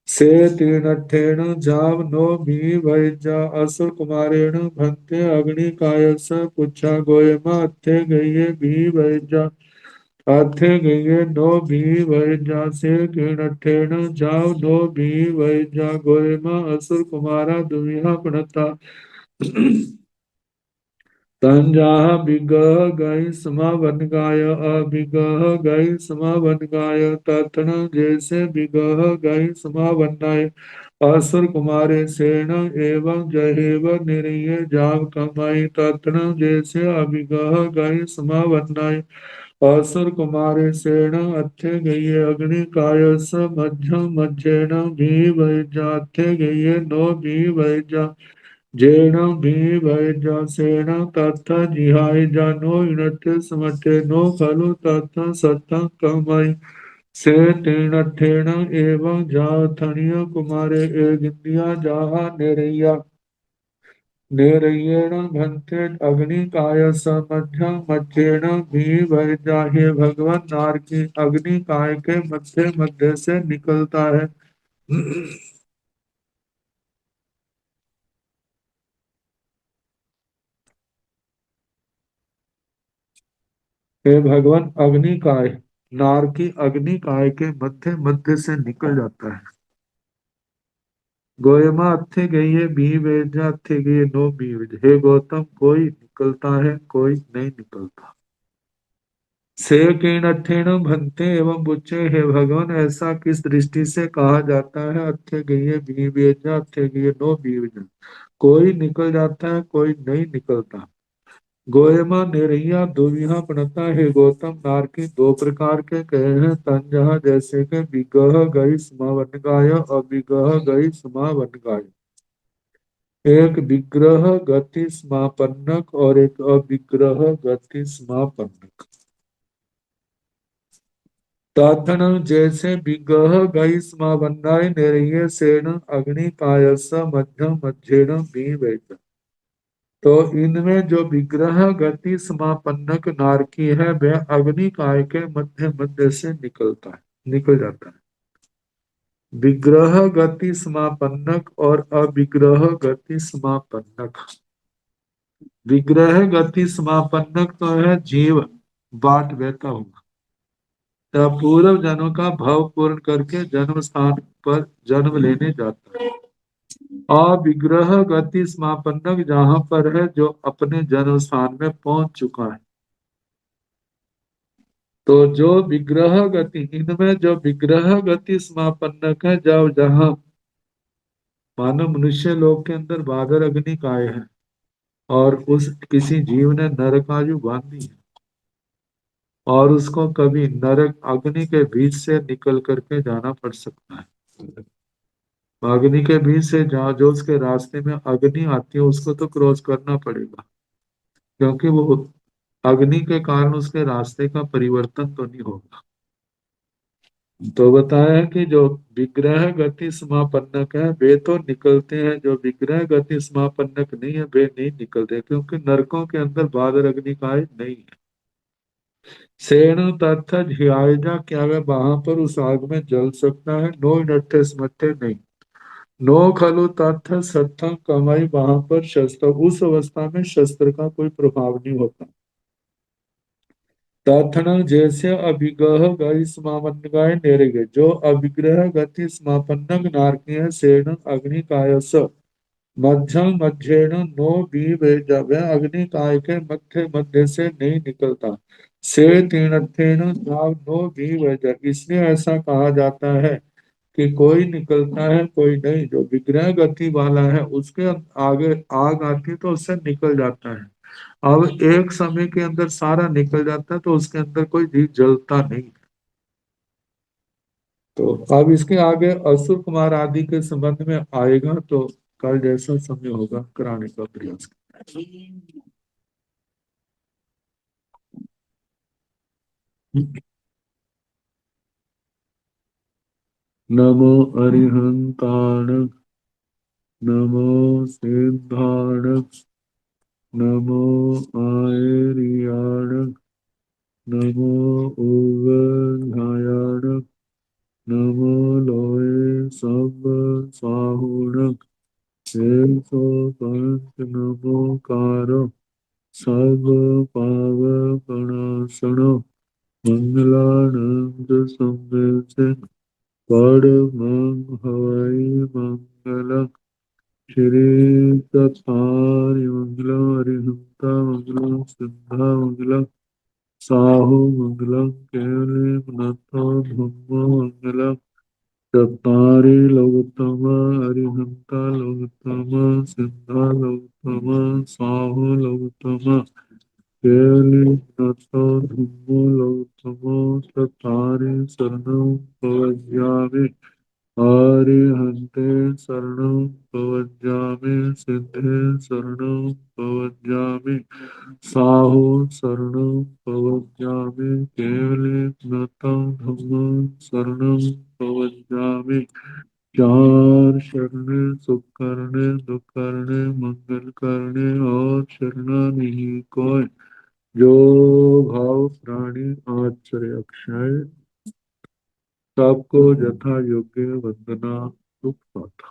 से तीनठेन जाव नो भी वैजा असुर कुमारेण भन्ते अग्नि कायस पुच्छा गोयमा अत्थे गये भी वैजा अत्थे गये नो भी वैजा से किणठेन जाव नो भी वैजा गोयमा असुर कुमारा दुविहा प्रणता तंजाह विगह गई समावन गाय अविगह गई समावन गाय तथन जैसे विगह गई समावन्नाय असुर कुमारे सेन एवं जहेव निरय जाव कमाई तथन जैसे अविगह गई समावन्नाय असुर कुमारे सेन अत्थे गये अग्नि कायस मध्यम मध्येन भी वैजा अत्थे गये नो भी वैजा जेण भी वैजा सेण तथ जिहाय जानो इनठ समठे नो खलु तथ सत कमय से तीन ठेण एवं जाथनिय कुमारे एगिंदिया जाहा नेरैया नेरयेण भन्ते अग्नि काय मध्य मध्येण भी वैजा हे भगवान नार की अग्नि काय के मध्य मध्य से निकलता है हे भगवान, अग्निकाय नार की अग्निकाय के मध्य मध्य से निकल जाता है। गोयमा अथे गई है बी वेज अथे गई है नो बी वेज। हे गौतम, कोई निकलता है कोई नहीं निकलता। से किण अठेण भंते एवं बुच्चे। हे भगवान, ऐसा किस दृष्टि से कहा जाता है अथे गई है बी वेज अथे गई है नो बी वेज। कोई निकल जाता है कोई नहीं निकलता। गोयमा निरैया दुविहा प्रणता। हे गौतम, नार की दो प्रकार के कहे हैं तन जहाँ, जैसे के विगह गई समावन गाय और विगह गई समावन गाय। एक विग्रह गति समापन्नक और एक अविग्रह गति समापन्नक। ताथन जैसे विग्रह गई समावन्नाय निरय सेन अग्नि कायस मध्यम मध्येन भी। तो इनमें जो विग्रह गति समापन्नक नारकी है वह अग्नि काय के मध्य मध्य से निकलता है, निकल जाता है। विग्रह गति समापन्नक और अविग्रह गति समापन्नक। विग्रह गति समापन्नक तो है जीव बाट बहता हुआ, तो पूर्व जन्म का भव पूर्ण करके जन्म स्थान पर जन्म लेने जाता है। अविग्रह गति समापन्नक जहां पर है जो अपने जन्म स्थान में पहुंच चुका है। तो जो विग्रह गति, इनमें जो विग्रह गति समापन्नक है, जब जहां मानव मनुष्य लोक के अंदर बादर अग्नि काय है और उस किसी जीव ने नरकायु बांधी है और उसको कभी नरक अग्नि के बीच से निकल करके जाना पड़ सकता है। अग्नि के बीच से जहाँ जो उसके रास्ते में अग्नि आती है उसको तो क्रॉस करना पड़ेगा, क्योंकि वो अग्नि के कारण उसके रास्ते का परिवर्तन तो नहीं होगा। तो बताया है कि जो विग्रह गति समापन्नक है वे तो निकलते हैं, जो विग्रह गति समापन्नक नहीं है वे नहीं निकलते, क्योंकि नरकों के अंदर बादर अग्निकाय नहीं है। सेण तथ ध्यायजा, क्या वह वहां पर उस आग में जल सकता है? नो नट्ठे स्मट्ठे नहीं। नो खलु तथ सत्थं कमाई, वहां पर शस्त्र, उस अवस्था में शस्त्र का कोई प्रभाव नहीं होता। तथन जैसे अभिगह गई समापन्नगाय नेरेगे, जो अभिग्रह गति समापन्नक नारकी है सेन अग्नि कायस मध्यम मध्येण नो बी वेजा, वह अग्नि काय के मध्य मध्य से नहीं निकलता। से तीर्थेन नाव नो बी वेजा, इसलिए ऐसा कहा जाता है कि कोई निकलता है कोई नहीं। जो विग्रह गति वाला है उसके आगे आग आती है तो उससे निकल जाता है। अब एक समय के अंदर सारा निकल जाता है तो उसके अंदर कोई जीव जलता नहीं। तो अब इसके आगे असुर कुमार आदि के संबंध में आएगा, तो कल जैसा समय होगा कराने का प्रयास करें। नमो अरिहंताण, नमो सिद्धाण, नमो आयरियाण, नमो उगधायाण, नमो लोय सब साहुण। सो पंच नमो कार सब पावपणासण। मंगलानंद संवेद परमं हवै मंगलम्। श्री तथारि मंगलम् अरिहंता मंगलम् सिद्धा मंगलम् साहु मंगलम् केवली पुनतो धम्मो मंगलम्। चत्तारि लोकोत्तमा अरिहंता लोकोत्तमा सिद्धा लोकोत्तमा साहु लोकोत्तमा केवली पुनतो धम्मो लोकोत्तमा। चत्तारि शरणं प्रपद्यामि। आर्यहन्ते शरणं प्रव्रजामि, सिद्धे शरणं प्रव्रजामि, साहु शरणं प्रव्रजामि, केवले नतं धम्मं शरणं प्रव्रजामि। चार शरणे सुख करने दुख करने मंगल करने और शरणा नहीं कोई, जो भाव प्राणी आश्चर्य अक्षय। सबको यथा योग्य वंदना सुख पाता।